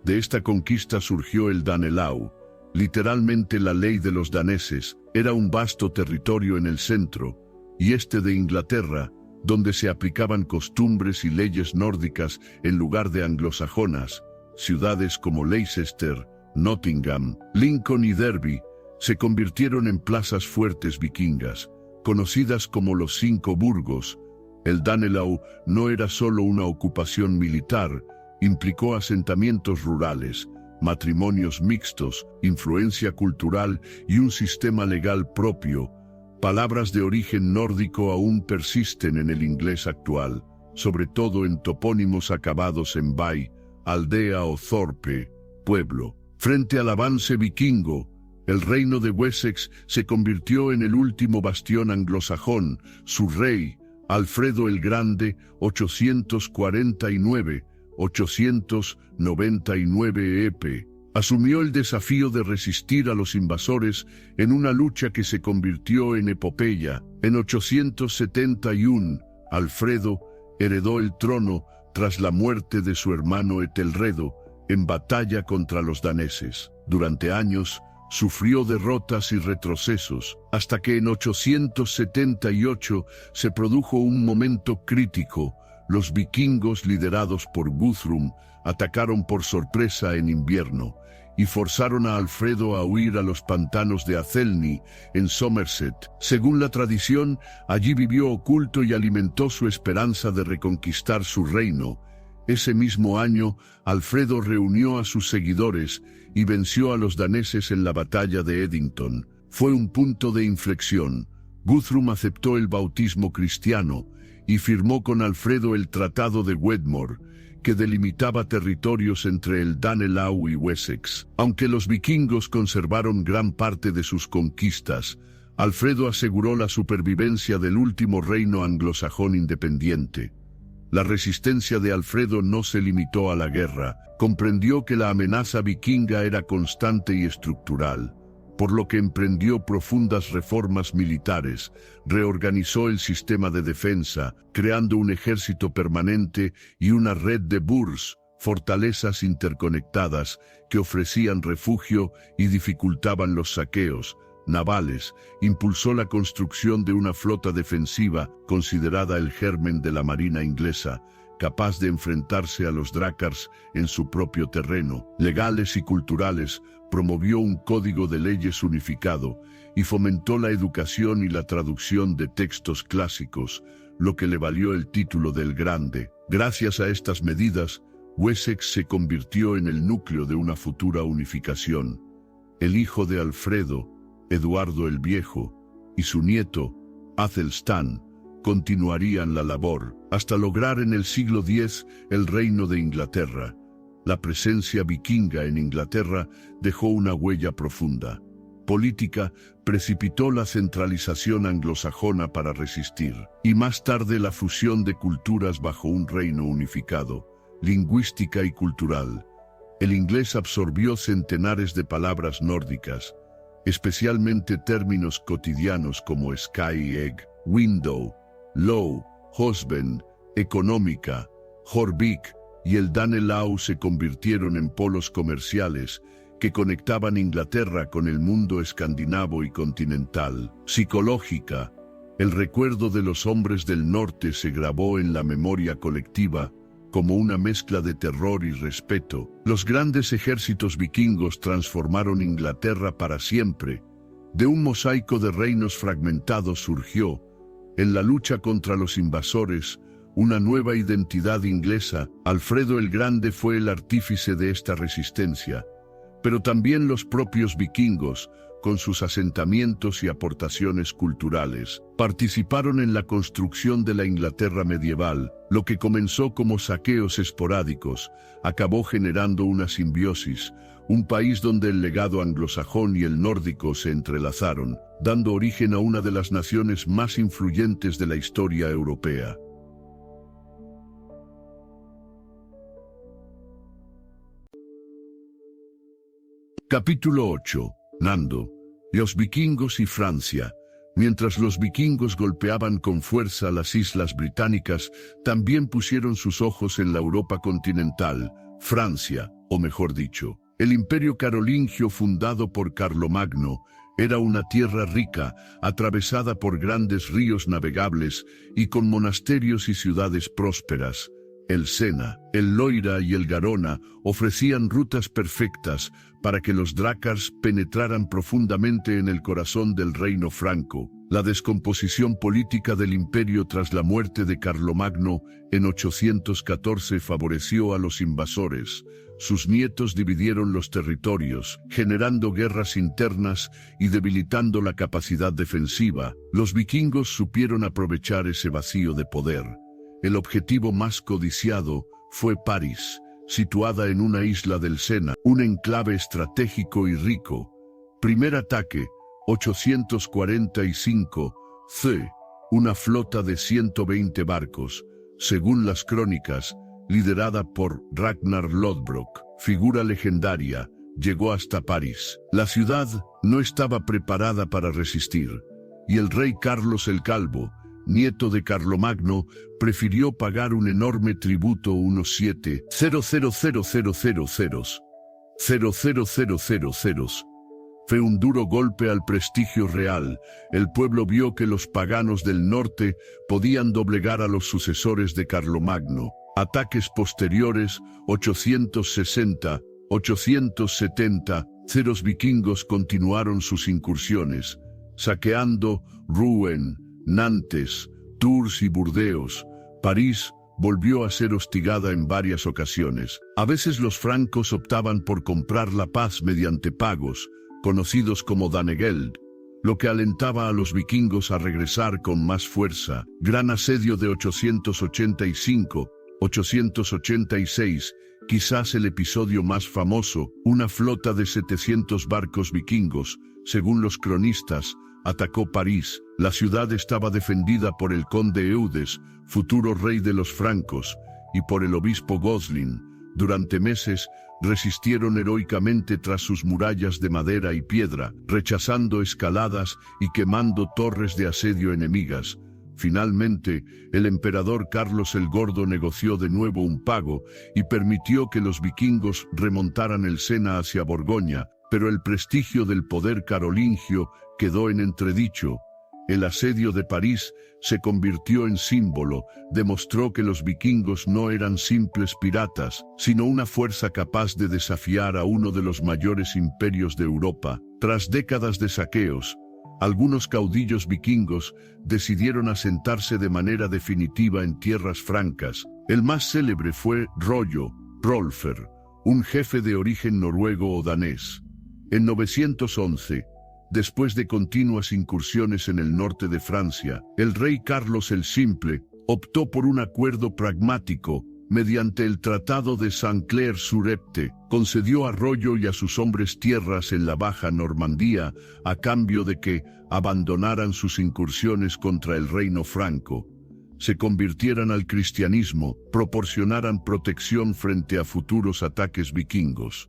De esta conquista surgió el Danelau, literalmente la ley de los daneses. Era un vasto territorio en el centro y este de Inglaterra, donde se aplicaban costumbres y leyes nórdicas en lugar de anglosajonas. Ciudades como Leicester, Nottingham, Lincoln y Derby se convirtieron en plazas fuertes vikingas, conocidas como los 5 burgos. El Danelau no era solo una ocupación militar, implicó asentamientos rurales, matrimonios mixtos, influencia cultural y un sistema legal propio. Palabras de origen nórdico aún persisten en el inglés actual, sobre todo en topónimos acabados en bay, aldea o thorpe, pueblo. Frente al avance vikingo, el reino de Wessex se convirtió en el último bastión anglosajón. Su rey, Alfredo el Grande, 849 EP, asumió el desafío de resistir a los invasores en una lucha que se convirtió en epopeya. En 871, Alfredo heredó el trono tras la muerte de su hermano Etelredo en batalla contra los daneses. Durante años, sufrió derrotas y retrocesos, hasta que en 878 se produjo un momento crítico. Los vikingos, liderados por Guthrum, atacaron por sorpresa en invierno y forzaron a Alfredo a huir a los pantanos de Athelney, en Somerset. Según la tradición, allí vivió oculto y alimentó su esperanza de reconquistar su reino. Ese mismo año, Alfredo reunió a sus seguidores y venció a los daneses en la batalla de Edington. Fue un punto de inflexión. Guthrum aceptó el bautismo cristiano y firmó con Alfredo el Tratado de Wedmore, que delimitaba territorios entre el Danelaw y Wessex. Aunque los vikingos conservaron gran parte de sus conquistas, Alfredo aseguró la supervivencia del último reino anglosajón independiente. La resistencia de Alfredo no se limitó a la guerra. Comprendió que la amenaza vikinga era constante y estructural, por lo que emprendió profundas reformas militares, reorganizó el sistema de defensa, creando un ejército permanente y una red de burhs, fortalezas interconectadas que ofrecían refugio y dificultaban los saqueos navales. Impulsó la construcción de una flota defensiva considerada el germen de la marina inglesa, capaz de enfrentarse a los drácars en su propio terreno. Legales y culturales, promovió un código de leyes unificado y fomentó la educación y la traducción de textos clásicos, lo que le valió el título del Grande. Gracias a estas medidas, Wessex se convirtió en el núcleo de una futura unificación. El hijo de Alfredo, Eduardo el Viejo, y su nieto, Athelstan, continuarían la labor, hasta lograr en el siglo X el reino de Inglaterra. La presencia vikinga en Inglaterra dejó una huella profunda. Política precipitó la centralización anglosajona para resistir, y más tarde la fusión de culturas bajo un reino unificado, lingüística y cultural. El inglés absorbió centenares de palabras nórdicas, especialmente términos cotidianos como sky egg, window, low, husband, económica, Jorvik y el Danelaw se convirtieron en polos comerciales que conectaban Inglaterra con el mundo escandinavo y continental. Psicológica, el recuerdo de los hombres del norte se grabó en la memoria colectiva como una mezcla de terror y respeto. Los grandes ejércitos vikingos transformaron Inglaterra para siempre. De un mosaico de reinos fragmentados surgió, en la lucha contra los invasores, una nueva identidad inglesa. Alfredo el Grande fue el artífice de esta resistencia, pero también los propios vikingos, con sus asentamientos y aportaciones culturales, participaron en la construcción de la Inglaterra medieval. Lo que comenzó como saqueos esporádicos, acabó generando una simbiosis, un país donde el legado anglosajón y el nórdico se entrelazaron, dando origen a una de las naciones más influyentes de la historia europea. Capítulo 8. Nando. Los vikingos y Francia. Mientras los vikingos golpeaban con fuerza las islas británicas, también pusieron sus ojos en la Europa continental, Francia, o mejor dicho, el Imperio Carolingio fundado por Carlomagno. Era una tierra rica, atravesada por grandes ríos navegables y con monasterios y ciudades prósperas. El Sena, el Loira y el Garona ofrecían rutas perfectas para que los drácars penetraran profundamente en el corazón del reino franco. La descomposición política del imperio tras la muerte de Carlomagno en 814 favoreció a los invasores. Sus nietos dividieron los territorios, generando guerras internas y debilitando la capacidad defensiva. Los vikingos supieron aprovechar ese vacío de poder. El objetivo más codiciado fue París, situada en una isla del Sena, un enclave estratégico y rico. Primer ataque, 845 c. Una flota de 120 barcos, según las crónicas, liderada por Ragnar Lodbrok, figura legendaria, llegó hasta París. La ciudad no estaba preparada para resistir, y el rey Carlos el Calvo, nieto de Carlomagno, prefirió pagar un enorme tributo, unos 7,000,000. Fue un duro golpe al prestigio real. El pueblo vio que los paganos del norte podían doblegar a los sucesores de Carlomagno. Ataques posteriores, 860, 870, los vikingos continuaron sus incursiones, saqueando Rouen, Nantes, Tours y Burdeos. París volvió a ser hostigada en varias ocasiones. A veces los francos optaban por comprar la paz mediante pagos, conocidos como danegeld, lo que alentaba a los vikingos a regresar con más fuerza. Gran asedio de 885, 886, quizás el episodio más famoso, una flota de 700 barcos vikingos, según los cronistas, atacó París. La ciudad estaba defendida por el conde Eudes, futuro rey de los francos, y por el obispo Goslin. Durante meses, resistieron heroicamente tras sus murallas de madera y piedra, rechazando escaladas y quemando torres de asedio enemigas. Finalmente, el emperador Carlos el Gordo negoció de nuevo un pago y permitió que los vikingos remontaran el Sena hacia Borgoña, pero el prestigio del poder carolingio quedó en entredicho. El asedio de París se convirtió en símbolo, demostró que los vikingos no eran simples piratas, sino una fuerza capaz de desafiar a uno de los mayores imperios de Europa. Tras décadas de saqueos, algunos caudillos vikingos decidieron asentarse de manera definitiva en tierras francas. El más célebre fue Rolfer, un jefe de origen noruego o danés. En 911, después de continuas incursiones en el norte de Francia, el rey Carlos el Simple optó por un acuerdo pragmático. Mediante el Tratado de Saint-Clair-sur-Epte, concedió a Rollo y a sus hombres tierras en la Baja Normandía, a cambio de que abandonaran sus incursiones contra el reino franco, se convirtieran al cristianismo, proporcionaran protección frente a futuros ataques vikingos.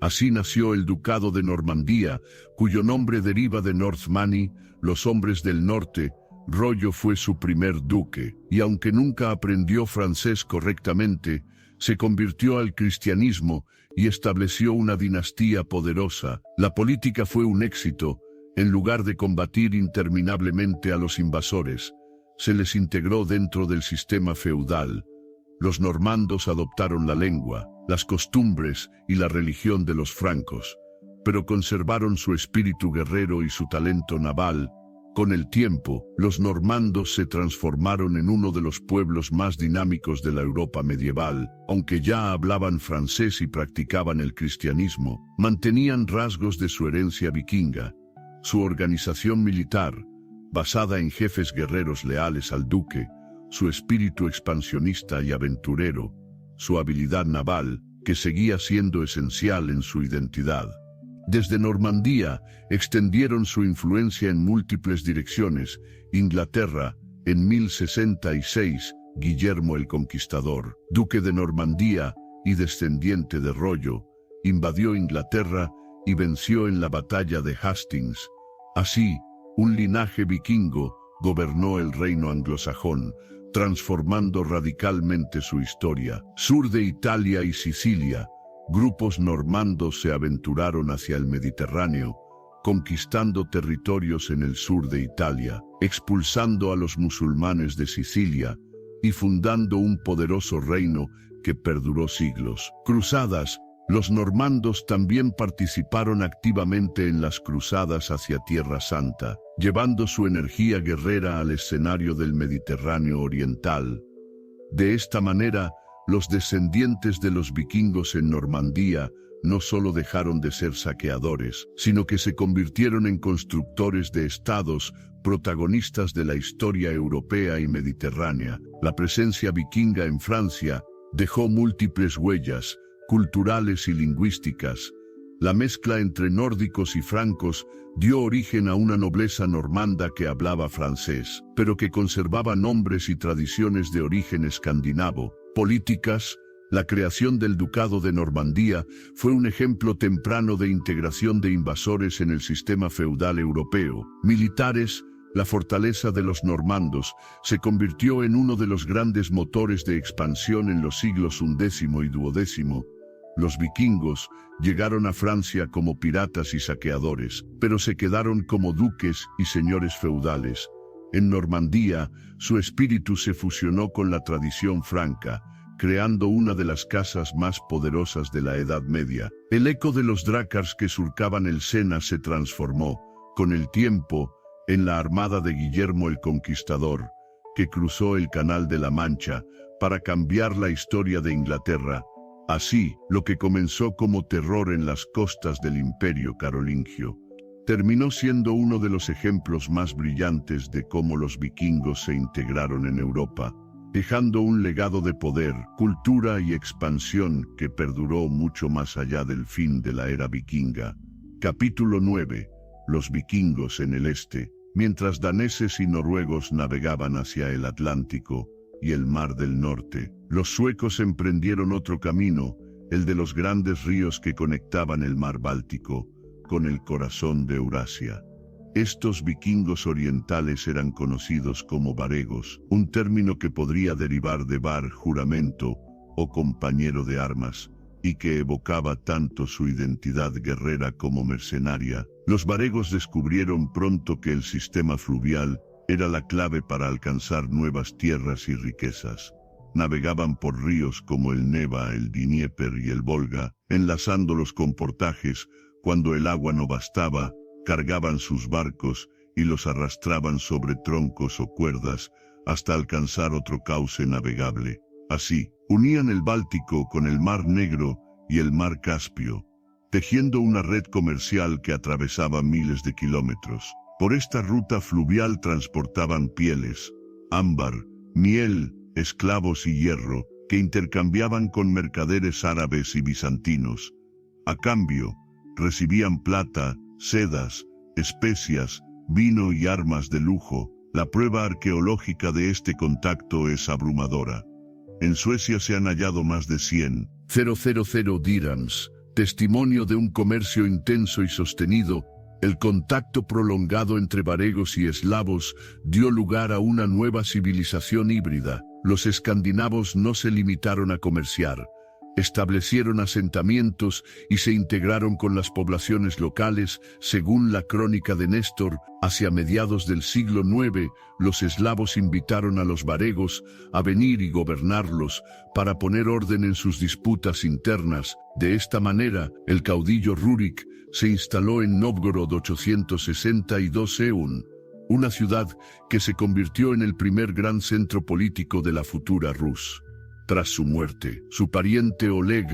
Así nació el Ducado de Normandía, cuyo nombre deriva de Northmani, los hombres del norte. Rollo fue su primer duque, y aunque nunca aprendió francés correctamente, se convirtió al cristianismo y estableció una dinastía poderosa. La política fue un éxito. En lugar de combatir interminablemente a los invasores, se les integró dentro del sistema feudal. Los normandos adoptaron la lengua, las costumbres y la religión de los francos, pero conservaron su espíritu guerrero y su talento naval. Con el tiempo, los normandos se transformaron en uno de los pueblos más dinámicos de la Europa medieval. Aunque ya hablaban francés y practicaban el cristianismo, mantenían rasgos de su herencia vikinga. Su organización militar, basada en jefes guerreros leales al duque, su espíritu expansionista y aventurero, su habilidad naval, que seguía siendo esencial en su identidad. Desde Normandía, extendieron su influencia en múltiples direcciones. Inglaterra, en 1066, Guillermo el Conquistador, duque de Normandía y descendiente de Rollo, invadió Inglaterra y venció en la batalla de Hastings. Así, un linaje vikingo gobernó el reino anglosajón, transformando radicalmente su historia. Sur de Italia y Sicilia, grupos normandos se aventuraron hacia el Mediterráneo, conquistando territorios en el sur de Italia, expulsando a los musulmanes de Sicilia y fundando un poderoso reino que perduró siglos. Cruzadas. Los normandos también participaron activamente en las cruzadas hacia Tierra Santa, llevando su energía guerrera al escenario del Mediterráneo oriental. De esta manera, los descendientes de los vikingos en Normandía no solo dejaron de ser saqueadores, sino que se convirtieron en constructores de estados, protagonistas de la historia europea y mediterránea. La presencia vikinga en Francia dejó múltiples huellas, culturales y lingüísticas. La mezcla entre nórdicos y francos dio origen a una nobleza normanda que hablaba francés, pero que conservaba nombres y tradiciones de origen escandinavo. Políticas. La creación del Ducado de Normandía fue un ejemplo temprano de integración de invasores en el sistema feudal europeo. Militares. La fortaleza de los normandos se convirtió en uno de los grandes motores de expansión en los siglos XI y XII. Los vikingos llegaron a Francia como piratas y saqueadores, pero se quedaron como duques y señores feudales. En Normandía, su espíritu se fusionó con la tradición franca, creando una de las casas más poderosas de la Edad Media. El eco de los drácars que surcaban el Sena se transformó, con el tiempo, en la armada de Guillermo el Conquistador, que cruzó el Canal de la Mancha para cambiar la historia de Inglaterra. Así, lo que comenzó como terror en las costas del Imperio Carolingio, terminó siendo uno de los ejemplos más brillantes de cómo los vikingos se integraron en Europa, dejando un legado de poder, cultura y expansión que perduró mucho más allá del fin de la era vikinga. Capítulo 9. Los vikingos en el este. Mientras daneses y noruegos navegaban hacia el Atlántico y el Mar del Norte, los suecos emprendieron otro camino, el de los grandes ríos que conectaban el Mar Báltico con el corazón de Eurasia. Estos vikingos orientales eran conocidos como varegos, un término que podría derivar de var, juramento, o compañero de armas, y que evocaba tanto su identidad guerrera como mercenaria. Los varegos descubrieron pronto que el sistema fluvial era la clave para alcanzar nuevas tierras y riquezas. Navegaban por ríos como el Neva, el Dnieper y el Volga, enlazándolos con portajes. Cuando el agua no bastaba, cargaban sus barcos y los arrastraban sobre troncos o cuerdas hasta alcanzar otro cauce navegable. Así, unían el Báltico con el Mar Negro y el Mar Caspio, tejiendo una red comercial que atravesaba miles de kilómetros. Por esta ruta fluvial transportaban pieles, ámbar, miel, esclavos y hierro, que intercambiaban con mercaderes árabes y bizantinos. A cambio, recibían plata, sedas, especias, vino y armas de lujo. La prueba arqueológica de este contacto es abrumadora. En Suecia se han hallado más de 100,000 dirhams, testimonio de un comercio intenso y sostenido. El contacto prolongado entre varegos y eslavos dio lugar a una nueva civilización híbrida. Los escandinavos no se limitaron a comerciar. Establecieron asentamientos y se integraron con las poblaciones locales. Según la crónica de Néstor, hacia mediados del siglo IX, los eslavos invitaron a los varegos a venir y gobernarlos para poner orden en sus disputas internas. De esta manera, el caudillo Rurik se instaló en Novgorod 862 EUN, una ciudad que se convirtió en el primer gran centro político de la futura Rus. Tras su muerte, su pariente Oleg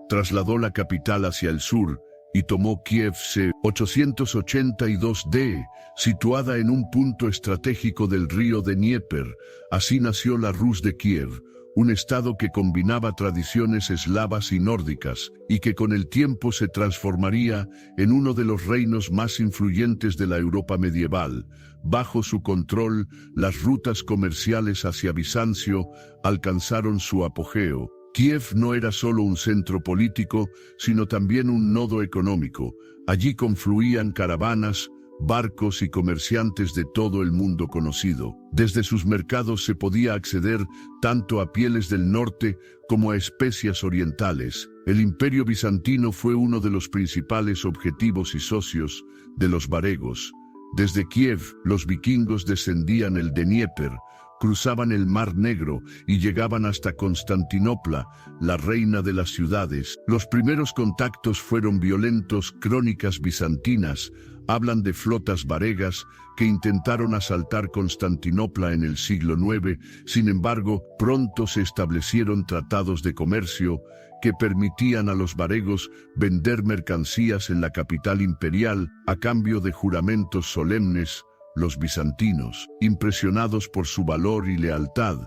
trasladó la capital hacia el sur y tomó Kiev c. 882 d, situada en un punto estratégico del río Dnieper. Así nació la Rus de Kiev, un estado que combinaba tradiciones eslavas y nórdicas, y que con el tiempo se transformaría en uno de los reinos más influyentes de la Europa medieval. Bajo su control, las rutas comerciales hacia Bizancio alcanzaron su apogeo. Kiev no era solo un centro político, sino también un nodo económico. Allí confluían caravanas, barcos y comerciantes de todo el mundo conocido. Desde sus mercados se podía acceder tanto a pieles del norte como a especias orientales. El Imperio Bizantino fue uno de los principales objetivos y socios de los varegos. Desde Kiev, los vikingos descendían el Dnieper, cruzaban el Mar Negro y llegaban hasta Constantinopla, la reina de las ciudades. Los primeros contactos fueron violentos. Crónicas bizantinas hablan de flotas varegas que intentaron asaltar Constantinopla en el siglo IX. Sin embargo, pronto se establecieron tratados de comercio que permitían a los varegos vender mercancías en la capital imperial a cambio de juramentos solemnes. Los bizantinos, impresionados por su valor y lealtad,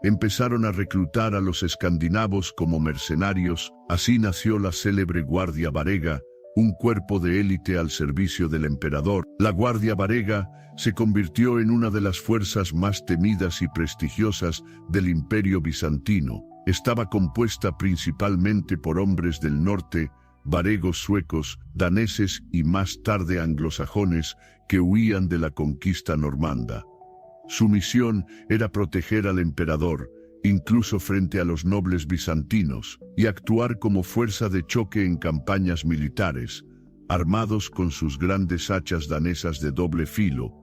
empezaron a reclutar a los escandinavos como mercenarios. Así nació la célebre Guardia Varega, un cuerpo de élite al servicio del emperador. La Guardia Varega se convirtió en una de las fuerzas más temidas y prestigiosas del Imperio bizantino. Estaba compuesta principalmente por hombres del norte, varegos suecos, daneses y más tarde anglosajones que huían de la conquista normanda. Su misión era proteger al emperador, incluso frente a los nobles bizantinos, y actuar como fuerza de choque en campañas militares, armados con sus grandes hachas danesas de doble filo.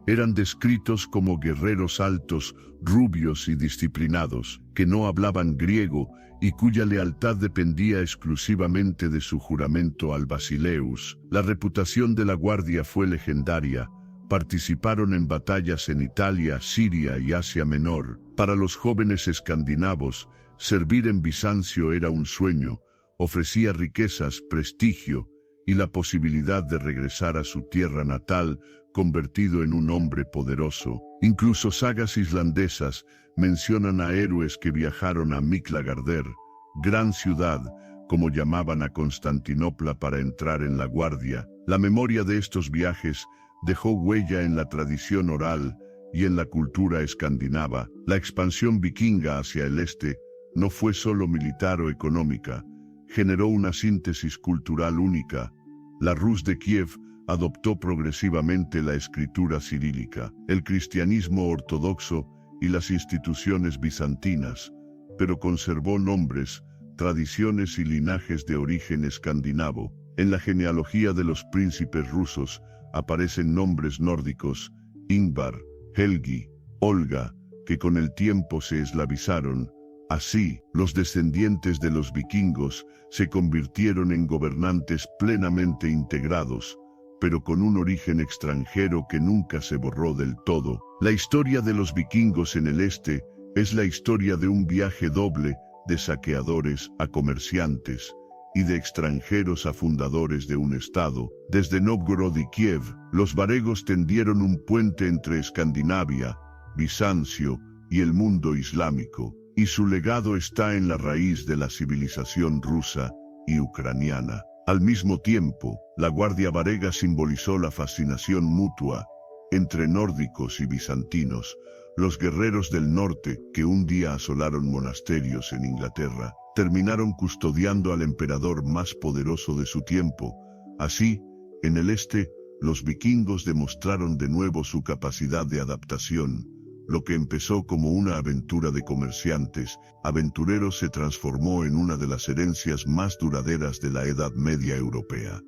Eran descritos como guerreros altos, rubios y disciplinados, que no hablaban griego y cuya lealtad dependía exclusivamente de su juramento al Basileus. La reputación de la guardia fue legendaria. Participaron en batallas en Italia, Siria y Asia Menor. Para los jóvenes escandinavos, servir en Bizancio era un sueño. Ofrecía riquezas, prestigio y la posibilidad de regresar a su tierra natal, convertido en un hombre poderoso. Incluso sagas islandesas mencionan a héroes que viajaron a Miklagarder, gran ciudad, como llamaban a Constantinopla para entrar en la guardia. La memoria de estos viajes dejó huella en la tradición oral y en la cultura escandinava. La expansión vikinga hacia el este no fue solo militar o económica, generó una síntesis cultural única. La Rus de Kiev adoptó progresivamente la escritura cirílica, el cristianismo ortodoxo y las instituciones bizantinas, pero conservó nombres, tradiciones y linajes de origen escandinavo. En la genealogía de los príncipes rusos aparecen nombres nórdicos, Ingvar, Helgi, Olga, que con el tiempo se eslavizaron. Así, los descendientes de los vikingos se convirtieron en gobernantes plenamente integrados, pero con un origen extranjero que nunca se borró del todo. La historia de los vikingos en el este es la historia de un viaje doble, de saqueadores a comerciantes, y de extranjeros a fundadores de un estado. Desde Novgorod y Kiev, los varegos tendieron un puente entre Escandinavia, Bizancio y el mundo islámico, y su legado está en la raíz de la civilización rusa y ucraniana. Al mismo tiempo, la Guardia Varega simbolizó la fascinación mutua entre nórdicos y bizantinos. Los guerreros del norte, que un día asolaron monasterios en Inglaterra, terminaron custodiando al emperador más poderoso de su tiempo. Así, en el este, los vikingos demostraron de nuevo su capacidad de adaptación. Lo que empezó como una aventura de comerciantes, aventureros se transformó en una de las herencias más duraderas de la Edad Media europea.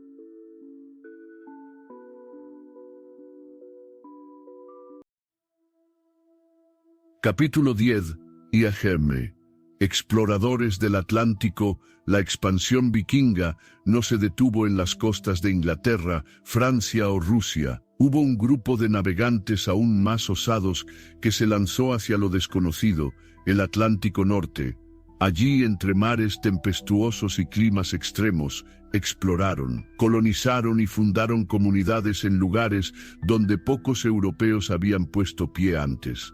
Capítulo 10. IAGM. Exploradores del Atlántico. La expansión vikinga no se detuvo en las costas de Inglaterra, Francia o Rusia. Hubo un grupo de navegantes aún más osados que se lanzó hacia lo desconocido, el Atlántico Norte. Allí, entre mares tempestuosos y climas extremos, exploraron, colonizaron y fundaron comunidades en lugares donde pocos europeos habían puesto pie antes.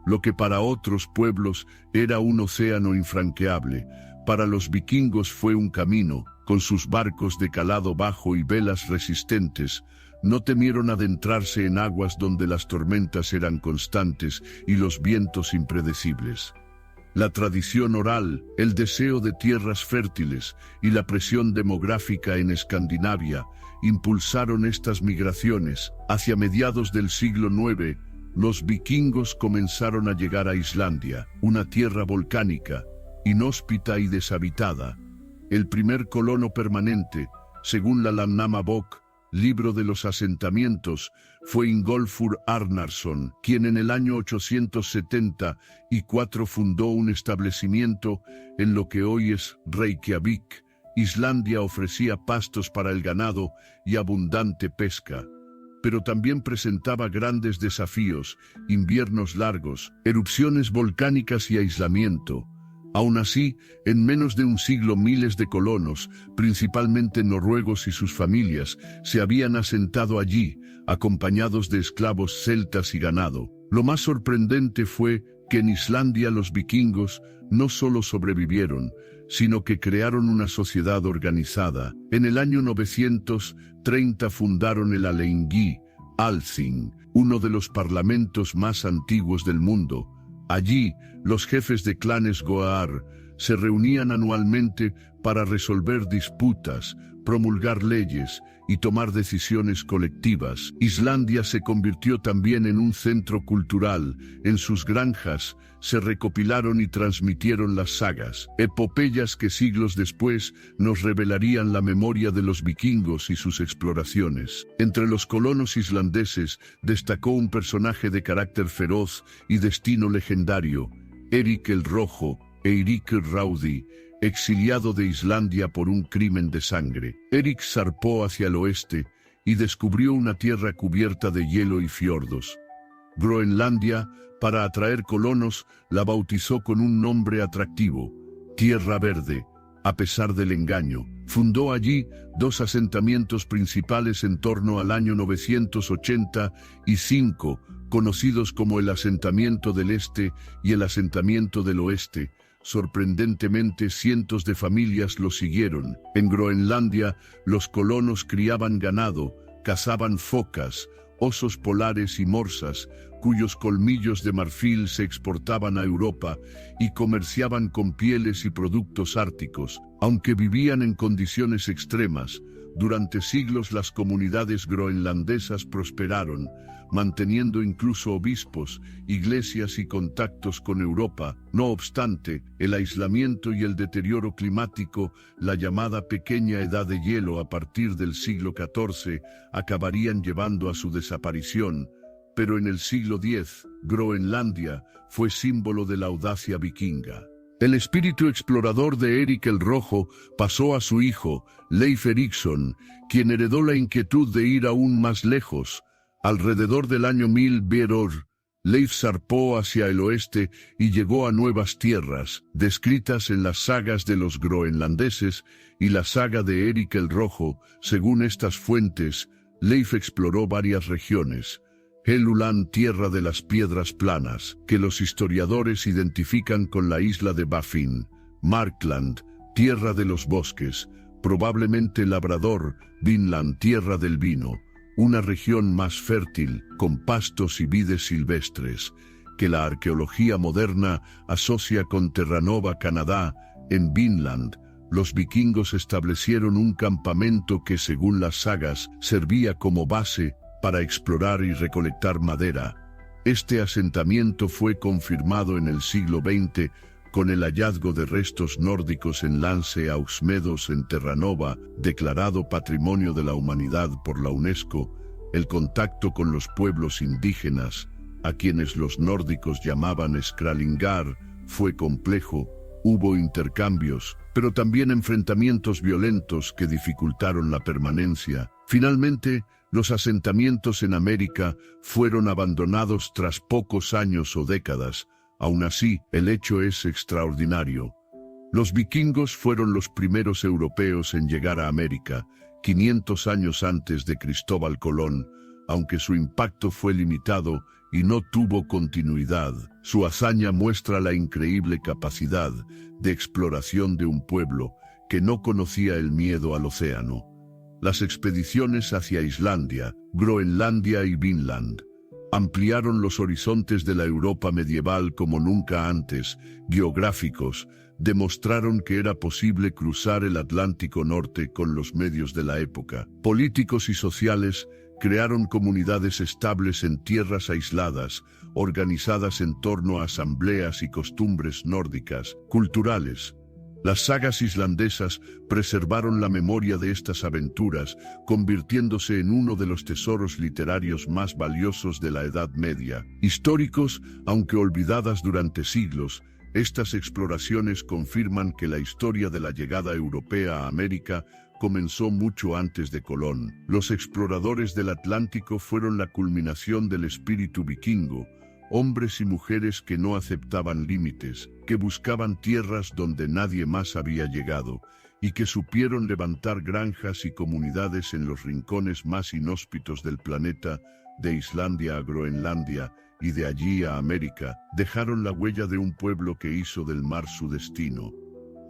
Lo que para otros pueblos era un océano infranqueable, para los vikingos fue un camino. Con sus barcos de calado bajo y velas resistentes, no temieron adentrarse en aguas donde las tormentas eran constantes y los vientos impredecibles. La tradición oral, el deseo de tierras fértiles y la presión demográfica en Escandinavia impulsaron estas migraciones. Hacia mediados del siglo IX, los vikingos comenzaron a llegar a Islandia, una tierra volcánica, inhóspita y deshabitada. El primer colono permanente, según la Landnámabók, Libro de los asentamientos, fue Ingólfur Arnarson, quien en el año 874 fundó un establecimiento en lo que hoy es Reykjavik. Islandia ofrecía pastos para el ganado y abundante pesca, pero también presentaba grandes desafíos, inviernos largos, erupciones volcánicas y aislamiento. Aún así, en menos de un siglo miles de colonos, principalmente noruegos y sus familias, se habían asentado allí, acompañados de esclavos celtas y ganado. Lo más sorprendente fue que en Islandia los vikingos no solo sobrevivieron, sino que crearon una sociedad organizada. En el año 930 fundaron el Alþingi, Althing, uno de los parlamentos más antiguos del mundo. Allí, los jefes de clanes Goar se reunían anualmente para resolver disputas, promulgar leyes y tomar decisiones colectivas. Islandia se convirtió también en un centro cultural. En sus granjas se recopilaron y transmitieron las sagas, epopeyas que siglos después nos revelarían la memoria de los vikingos y sus exploraciones. Entre los colonos islandeses destacó un personaje de carácter feroz y destino legendario, Eric el Rojo, Eiríkur Rauði, exiliado de Islandia por un crimen de sangre. Eric zarpó hacia el oeste y descubrió una tierra cubierta de hielo y fiordos. Groenlandia, para atraer colonos, la bautizó con un nombre atractivo, Tierra Verde. A pesar del engaño, fundó allí dos asentamientos principales en torno al año 985, conocidos como el asentamiento del Este y el asentamiento del Oeste. Sorprendentemente, cientos de familias lo siguieron. En Groenlandia, los colonos criaban ganado, cazaban focas, osos polares y morsas, cuyos colmillos de marfil se exportaban a Europa, y comerciaban con pieles y productos árticos. Aunque vivían en condiciones extremas, durante siglos las comunidades groenlandesas prosperaron, manteniendo incluso obispos, iglesias y contactos con Europa. No obstante, el aislamiento y el deterioro climático, la llamada Pequeña Edad de Hielo a partir del siglo XIV, acabarían llevando a su desaparición. Pero en el siglo X, Groenlandia fue símbolo de la audacia vikinga. El espíritu explorador de Eric el Rojo pasó a su hijo, Leif Erikson, quien heredó la inquietud de ir aún más lejos. Alrededor del año 1000 Béror, Leif zarpó hacia el oeste y llegó a nuevas tierras, descritas en las sagas de los groenlandeses y la saga de Eric el Rojo. Según estas fuentes, Leif exploró varias regiones. Helluland, tierra de las piedras planas, que los historiadores identifican con la isla de Baffin. Markland, tierra de los bosques, probablemente Labrador. Vinland, tierra del vino, una región más fértil, con pastos y vides silvestres, que la arqueología moderna asocia con Terranova, Canadá. En Vinland, los vikingos establecieron un campamento que, según las sagas, servía como base para explorar y recolectar madera. Este asentamiento fue confirmado en el siglo XX con el hallazgo de restos nórdicos en Lance Ausmedos en Terranova, declarado Patrimonio de la Humanidad por la UNESCO. El contacto con los pueblos indígenas, a quienes los nórdicos llamaban Skralingar, fue complejo. Hubo intercambios, pero también enfrentamientos violentos que dificultaron la permanencia. Finalmente, los asentamientos en América fueron abandonados tras pocos años o décadas. Aún así, el hecho es extraordinario. Los vikingos fueron los primeros europeos en llegar a América, 500 años antes de Cristóbal Colón. Aunque su impacto fue limitado y no tuvo continuidad, su hazaña muestra la increíble capacidad de exploración de un pueblo que no conocía el miedo al océano. Las expediciones hacia Islandia, Groenlandia y Vinland ampliaron los horizontes de la Europa medieval como nunca antes. Geográficos demostraron que era posible cruzar el Atlántico Norte con los medios de la época. Políticos y sociales crearon comunidades estables en tierras aisladas, organizadas en torno a asambleas y costumbres nórdicas. Culturales. Las sagas islandesas preservaron la memoria de estas aventuras, convirtiéndose en uno de los tesoros literarios más valiosos de la Edad Media. Históricos, aunque olvidadas durante siglos, estas exploraciones confirman que la historia de la llegada europea a América comenzó mucho antes de Colón. Los exploradores del Atlántico fueron la culminación del espíritu vikingo, hombres y mujeres que no aceptaban límites, que buscaban tierras donde nadie más había llegado, y que supieron levantar granjas y comunidades en los rincones más inhóspitos del planeta, de Islandia a Groenlandia, y de allí a América. Dejaron la huella de un pueblo que hizo del mar su destino.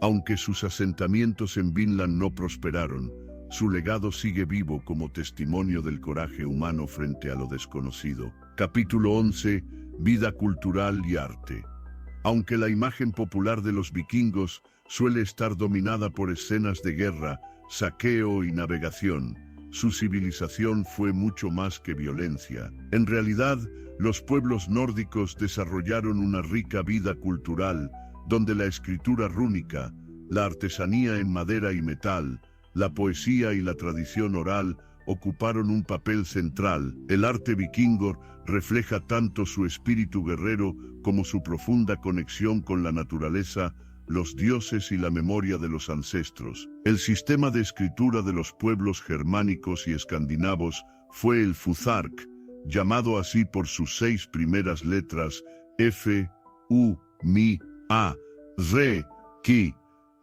Aunque sus asentamientos en Vinland no prosperaron, su legado sigue vivo como testimonio del coraje humano frente a lo desconocido. Capítulo 11. Vida cultural y arte. Aunque la imagen popular de los vikingos suele estar dominada por escenas de guerra, saqueo y navegación, su civilización fue mucho más que violencia. En realidad, los pueblos nórdicos desarrollaron una rica vida cultural, donde la escritura rúnica, la artesanía en madera y metal, la poesía y la tradición oral ocuparon un papel central. El arte vikingo refleja tanto su espíritu guerrero como su profunda conexión con la naturaleza, los dioses y la memoria de los ancestros. El sistema de escritura de los pueblos germánicos y escandinavos fue el Futhark, llamado así por sus 6 primeras letras, F, U, Mi, A, Re, Ki.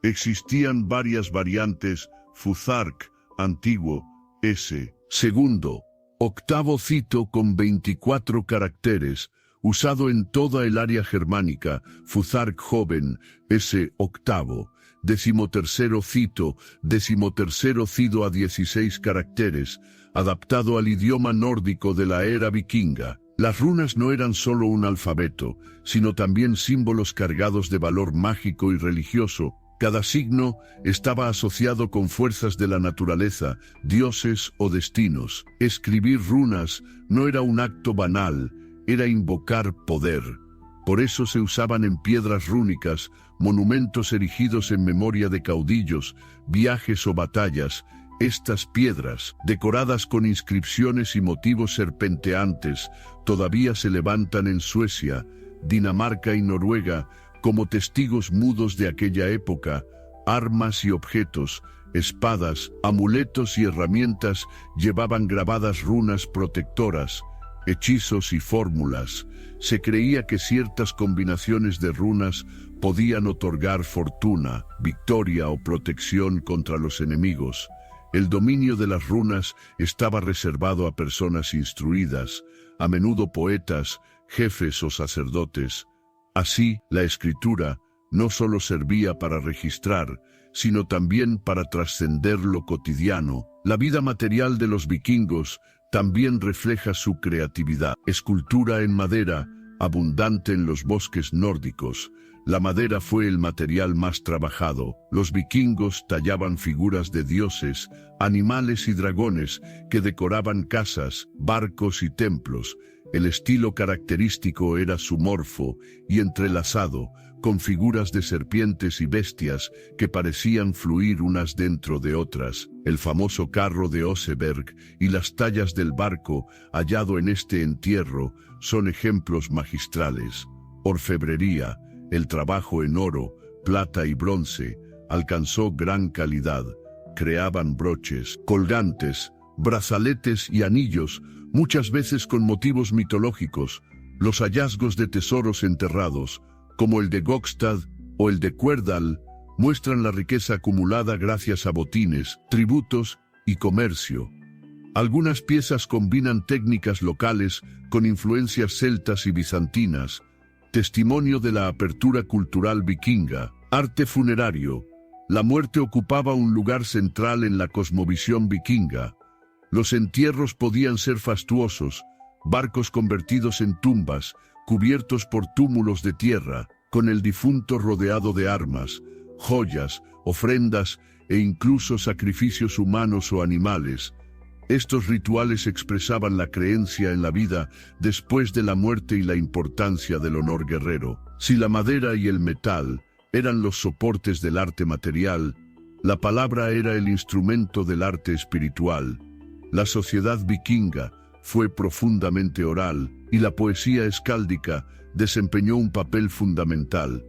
Existían varias variantes: Futhark, antiguo, S. Segundo, octavo cito con 24 caracteres, usado en toda el área germánica, Futhark joven, S. octavo. Decimotercero cito, decimotercero cido a 16 caracteres, adaptado al idioma nórdico de la era vikinga. Las runas no eran solo un alfabeto, sino también símbolos cargados de valor mágico y religioso. Cada signo estaba asociado con fuerzas de la naturaleza, dioses o destinos. Escribir runas no era un acto banal, era invocar poder. Por eso se usaban en piedras rúnicas, monumentos erigidos en memoria de caudillos, viajes o batallas. Estas piedras, decoradas con inscripciones y motivos serpenteantes, todavía se levantan en Suecia, Dinamarca y Noruega, como testigos mudos de aquella época. Armas y objetos, espadas, amuletos y herramientas llevaban grabadas runas protectoras, hechizos y fórmulas. Se creía que ciertas combinaciones de runas podían otorgar fortuna, victoria o protección contra los enemigos. El dominio de las runas estaba reservado a personas instruidas, a menudo poetas, jefes o sacerdotes. Así, la escritura no solo servía para registrar, sino también para trascender lo cotidiano. La vida material de los vikingos también refleja su creatividad. Escultura en madera, abundante en los bosques nórdicos. La madera fue el material más trabajado. Los vikingos tallaban figuras de dioses, animales y dragones que decoraban casas, barcos y templos. El estilo característico era sumorfo y entrelazado, con figuras de serpientes y bestias que parecían fluir unas dentro de otras. El famoso carro de Oseberg y las tallas del barco hallado en este entierro son ejemplos magistrales. Orfebrería, el trabajo en oro, plata y bronce, alcanzó gran calidad. Creaban broches, colgantes, brazaletes y anillos, muchas veces con motivos mitológicos. Los hallazgos de tesoros enterrados, como el de Gokstad o el de Cuerdal, muestran la riqueza acumulada gracias a botines, tributos y comercio. Algunas piezas combinan técnicas locales con influencias celtas y bizantinas, testimonio de la apertura cultural vikinga. Arte funerario. La muerte ocupaba un lugar central en la cosmovisión vikinga. Los entierros podían ser fastuosos, barcos convertidos en tumbas, cubiertos por túmulos de tierra, con el difunto rodeado de armas, joyas, ofrendas e incluso sacrificios humanos o animales. Estos rituales expresaban la creencia en la vida después de la muerte y la importancia del honor guerrero. Si la madera y el metal, eran los soportes del arte material, la palabra era el instrumento del arte espiritual. La sociedad vikinga fue profundamente oral y la poesía escáldica desempeñó un papel fundamental.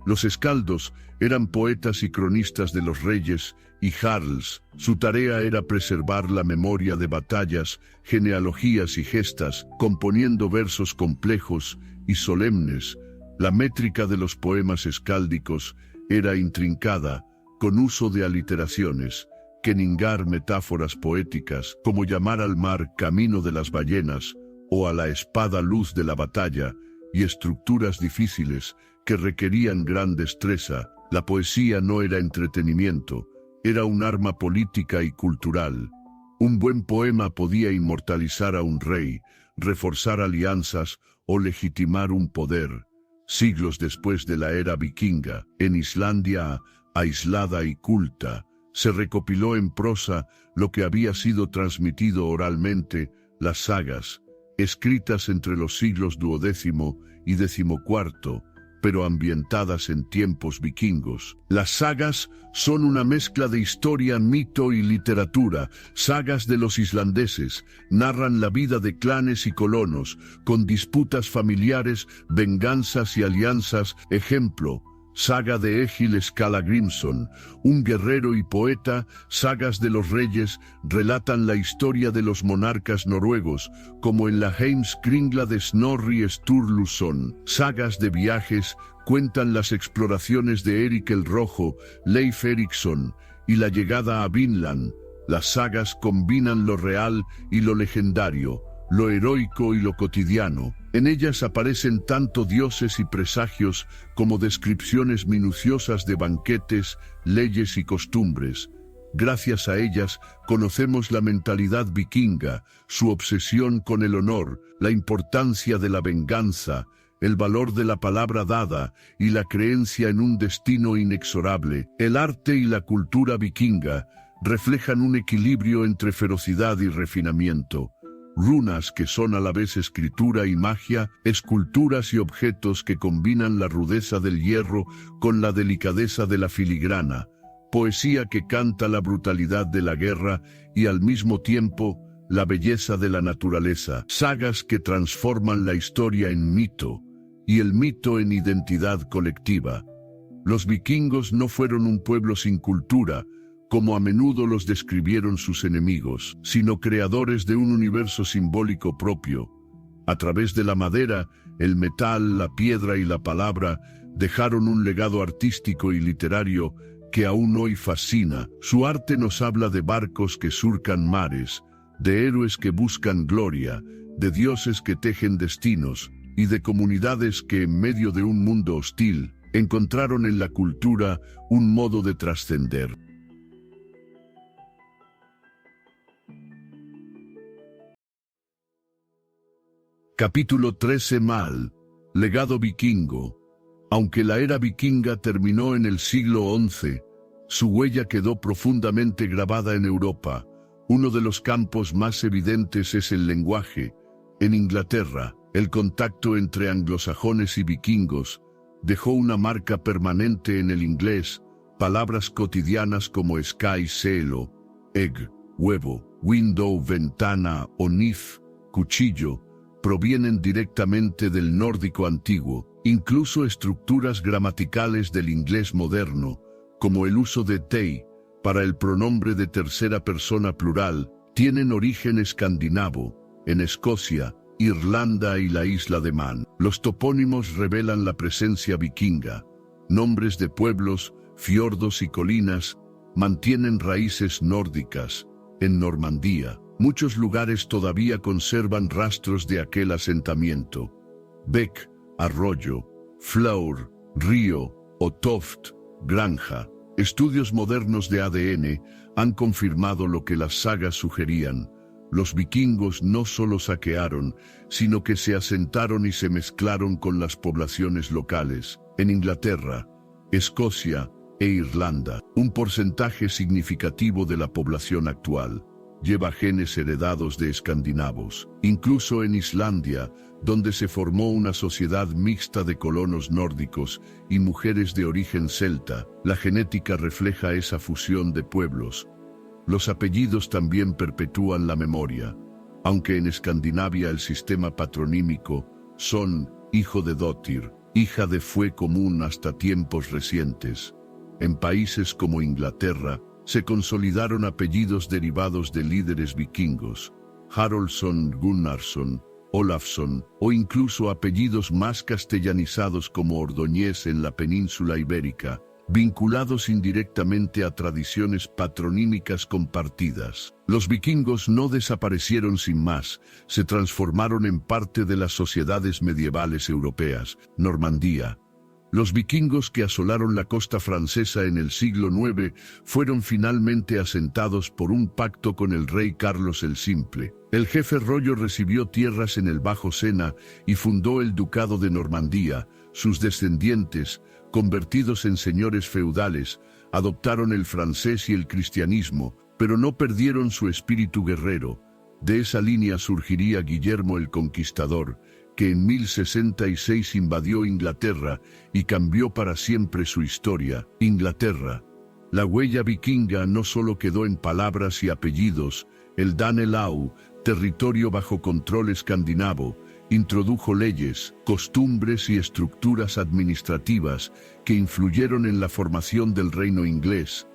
Los escaldos eran poetas y cronistas de los reyes y jarls. Su tarea era preservar la memoria de batallas, genealogías y gestas, componiendo versos complejos y solemnes. La métrica de los poemas escáldicos era intrincada, con uso de aliteraciones, keningar metáforas poéticas, como llamar al mar camino de las ballenas, o a la espada luz de la batalla, y estructuras difíciles que requerían gran destreza. La poesía no era entretenimiento, era un arma política y cultural. Un buen poema podía inmortalizar a un rey, reforzar alianzas o legitimar un poder. Siglos después de la era vikinga, en Islandia, aislada y culta, se recopiló en prosa lo que había sido transmitido oralmente, las sagas, escritas entre los siglos XII y XIV, pero ambientadas en tiempos vikingos. Las sagas son una mezcla de historia, mito y literatura. Sagas de los islandeses narran la vida de clanes y colonos, con disputas familiares, venganzas y alianzas. Ejemplo, saga de Egil Skallagrimson, un guerrero y poeta. Sagas de los reyes relatan la historia de los monarcas noruegos, como en la Heimskringla de Snorri Sturluson. Sagas de viajes cuentan las exploraciones de Erik el Rojo, Leif Erikson, y la llegada a Vinland. Las sagas combinan lo real y lo legendario, lo heroico y lo cotidiano. En ellas aparecen tanto dioses y presagios como descripciones minuciosas de banquetes, leyes y costumbres. Gracias a ellas conocemos la mentalidad vikinga, su obsesión con el honor, la importancia de la venganza, el valor de la palabra dada y la creencia en un destino inexorable. El arte y la cultura vikinga reflejan un equilibrio entre ferocidad y refinamiento. Runas que son a la vez escritura y magia, esculturas y objetos que combinan la rudeza del hierro con la delicadeza de la filigrana, poesía que canta la brutalidad de la guerra y al mismo tiempo la belleza de la naturaleza, sagas que transforman la historia en mito y el mito en identidad colectiva. Los vikingos no fueron un pueblo sin cultura, como a menudo los describieron sus enemigos, sino creadores de un universo simbólico propio. A través de la madera, el metal, la piedra y la palabra, dejaron un legado artístico y literario que aún hoy fascina. Su arte nos habla de barcos que surcan mares, de héroes que buscan gloria, de dioses que tejen destinos, y de comunidades que en medio de un mundo hostil, encontraron en la cultura un modo de trascender. Capítulo 13. Mal, legado vikingo. Aunque la era vikinga terminó en el siglo XI, su huella quedó profundamente grabada en Europa. Uno de los campos más evidentes es el lenguaje. En Inglaterra, el contacto entre anglosajones y vikingos dejó una marca permanente en el inglés. Palabras cotidianas como sky, cielo, egg, huevo, window, ventana o nif, cuchillo, provienen directamente del nórdico antiguo. Incluso estructuras gramaticales del inglés moderno, como el uso de they para el pronombre de tercera persona plural, tienen origen escandinavo. En Escocia, Irlanda y la isla de Man, los topónimos revelan la presencia vikinga. Nombres de pueblos, fiordos y colinas mantienen raíces nórdicas. En Normandía, muchos lugares todavía conservan rastros de aquel asentamiento. Beck, arroyo; flour, río; o toft, granja. Estudios modernos de ADN han confirmado lo que las sagas sugerían. Los vikingos no solo saquearon, sino que se asentaron y se mezclaron con las poblaciones locales. En Inglaterra, Escocia e Irlanda, un porcentaje significativo de la población actual. lleva genes heredados de escandinavos. Incluso en Islandia, donde se formó una sociedad mixta de colonos nórdicos y mujeres de origen celta, la genética refleja esa fusión de pueblos. Los apellidos también perpetúan la memoria. Aunque en Escandinavia el sistema patronímico son hijo de dóttir, hija de fue común hasta tiempos recientes. En países como Inglaterra, se consolidaron apellidos derivados de líderes vikingos, Haroldsson, Gunnarsson, Olafsson, o incluso apellidos más castellanizados como Ordóñez en la península ibérica, vinculados indirectamente a tradiciones patronímicas compartidas. Los vikingos no desaparecieron sin más, se transformaron en parte de las sociedades medievales europeas. Normandía. Los vikingos que asolaron la costa francesa en el siglo IX fueron finalmente asentados por un pacto con el rey Carlos el Simple. El jefe Rollo recibió tierras en el Bajo Sena y fundó el Ducado de Normandía. Sus descendientes, convertidos en señores feudales, adoptaron el francés y el cristianismo, pero no perdieron su espíritu guerrero. De esa línea surgiría Guillermo el Conquistador, que en 1066 invadió Inglaterra y cambió para siempre su historia. Inglaterra. La huella vikinga no solo quedó en palabras y apellidos. El Danelau, territorio bajo control escandinavo, introdujo leyes, costumbres y estructuras administrativas que influyeron en la formación del reino inglés.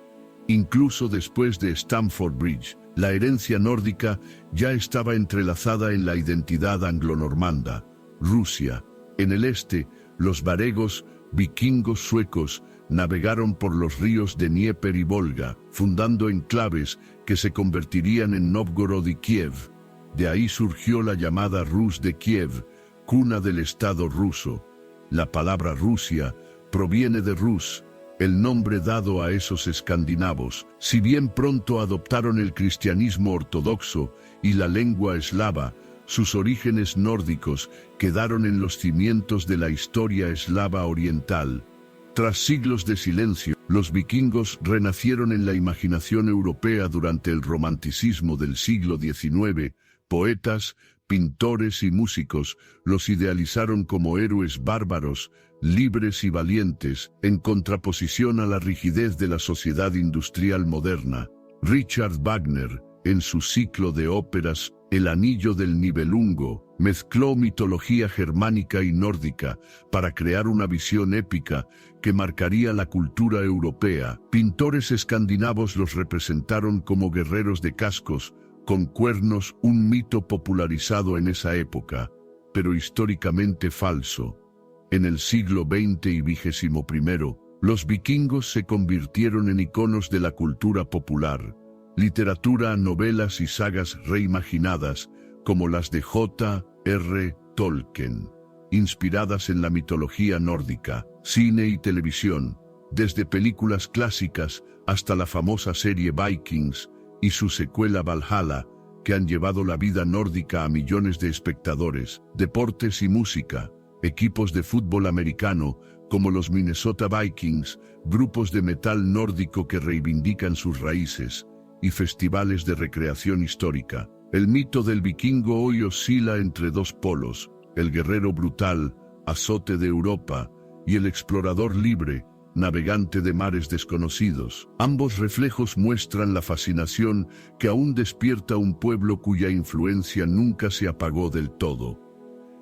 Incluso después de Stamford Bridge, la herencia nórdica ya estaba entrelazada en la identidad anglo-normanda. Rusia. En el este, los varegos, vikingos suecos, navegaron por los ríos de Dnieper y Volga, fundando enclaves que se convertirían en Novgorod y Kiev. De ahí surgió la llamada Rus de Kiev, cuna del Estado ruso. La palabra Rusia proviene de Rus, el nombre dado a esos escandinavos, si bien pronto adoptaron el cristianismo ortodoxo y la lengua eslava. Sus orígenes nórdicos quedaron en los cimientos de la historia eslava oriental. Tras siglos de silencio, los vikingos renacieron en la imaginación europea durante el romanticismo del siglo XIX. Poetas, pintores y músicos los idealizaron como héroes bárbaros, libres y valientes, en contraposición a la rigidez de la sociedad industrial moderna. Richard Wagner, en su ciclo de óperas El Anillo del Nibelungo, mezcló mitología germánica y nórdica para crear una visión épica que marcaría la cultura europea. Pintores escandinavos los representaron como guerreros de cascos, con cuernos, un mito popularizado en esa época, pero históricamente falso. En el siglo XX y XXI, los vikingos se convirtieron en iconos de la cultura popular. Literatura, novelas y sagas reimaginadas, como las de J.R. Tolkien, inspiradas en la mitología nórdica, cine y televisión, desde películas clásicas hasta la famosa serie Vikings y su secuela Valhalla, que han llevado la vida nórdica a millones de espectadores. Deportes y música, equipos de fútbol americano, como los Minnesota Vikings, grupos de metal nórdico que reivindican sus raíces, y festivales de recreación histórica. El mito del vikingo hoy oscila entre dos polos, el guerrero brutal, azote de Europa, y el explorador libre, navegante de mares desconocidos. Ambos reflejos muestran la fascinación que aún despierta un pueblo cuya influencia nunca se apagó del todo.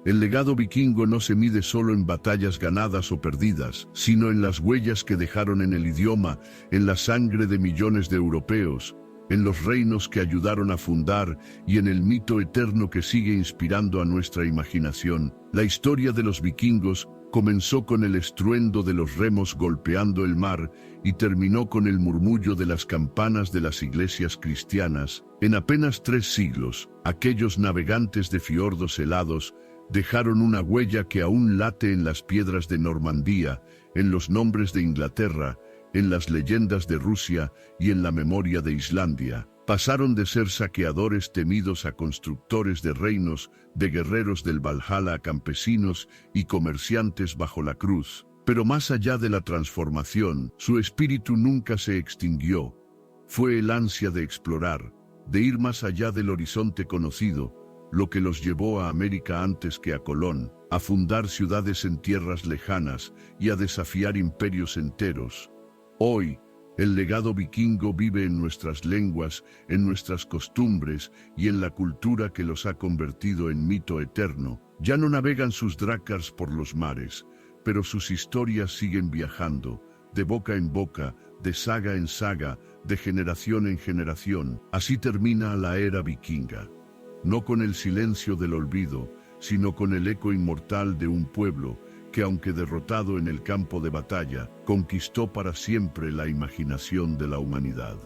El legado vikingo no se mide solo en batallas ganadas o perdidas, sino en las huellas que dejaron en el idioma, en la sangre de millones de europeos, en los reinos que ayudaron a fundar y en el mito eterno que sigue inspirando a nuestra imaginación. La historia de los vikingos comenzó con el estruendo de los remos golpeando el mar y terminó con el murmullo de las campanas de las iglesias cristianas. En apenas 3 siglos, aquellos navegantes de fiordos helados dejaron una huella que aún late en las piedras de Normandía, en los nombres de Inglaterra, en las leyendas de Rusia y en la memoria de Islandia. Pasaron de ser saqueadores temidos a constructores de reinos, de guerreros del Valhalla a campesinos y comerciantes bajo la cruz. Pero más allá de la transformación, su espíritu nunca se extinguió. Fue el ansia de explorar, de ir más allá del horizonte conocido, lo que los llevó a América antes que a Colón, a fundar ciudades en tierras lejanas y a desafiar imperios enteros. Hoy, el legado vikingo vive en nuestras lenguas, en nuestras costumbres y en la cultura que los ha convertido en mito eterno. Ya no navegan sus drácars por los mares, pero sus historias siguen viajando, de boca en boca, de saga en saga, de generación en generación. Así termina la era vikinga. No con el silencio del olvido, sino con el eco inmortal de un pueblo que, aunque derrotado en el campo de batalla, conquistó para siempre la imaginación de la humanidad.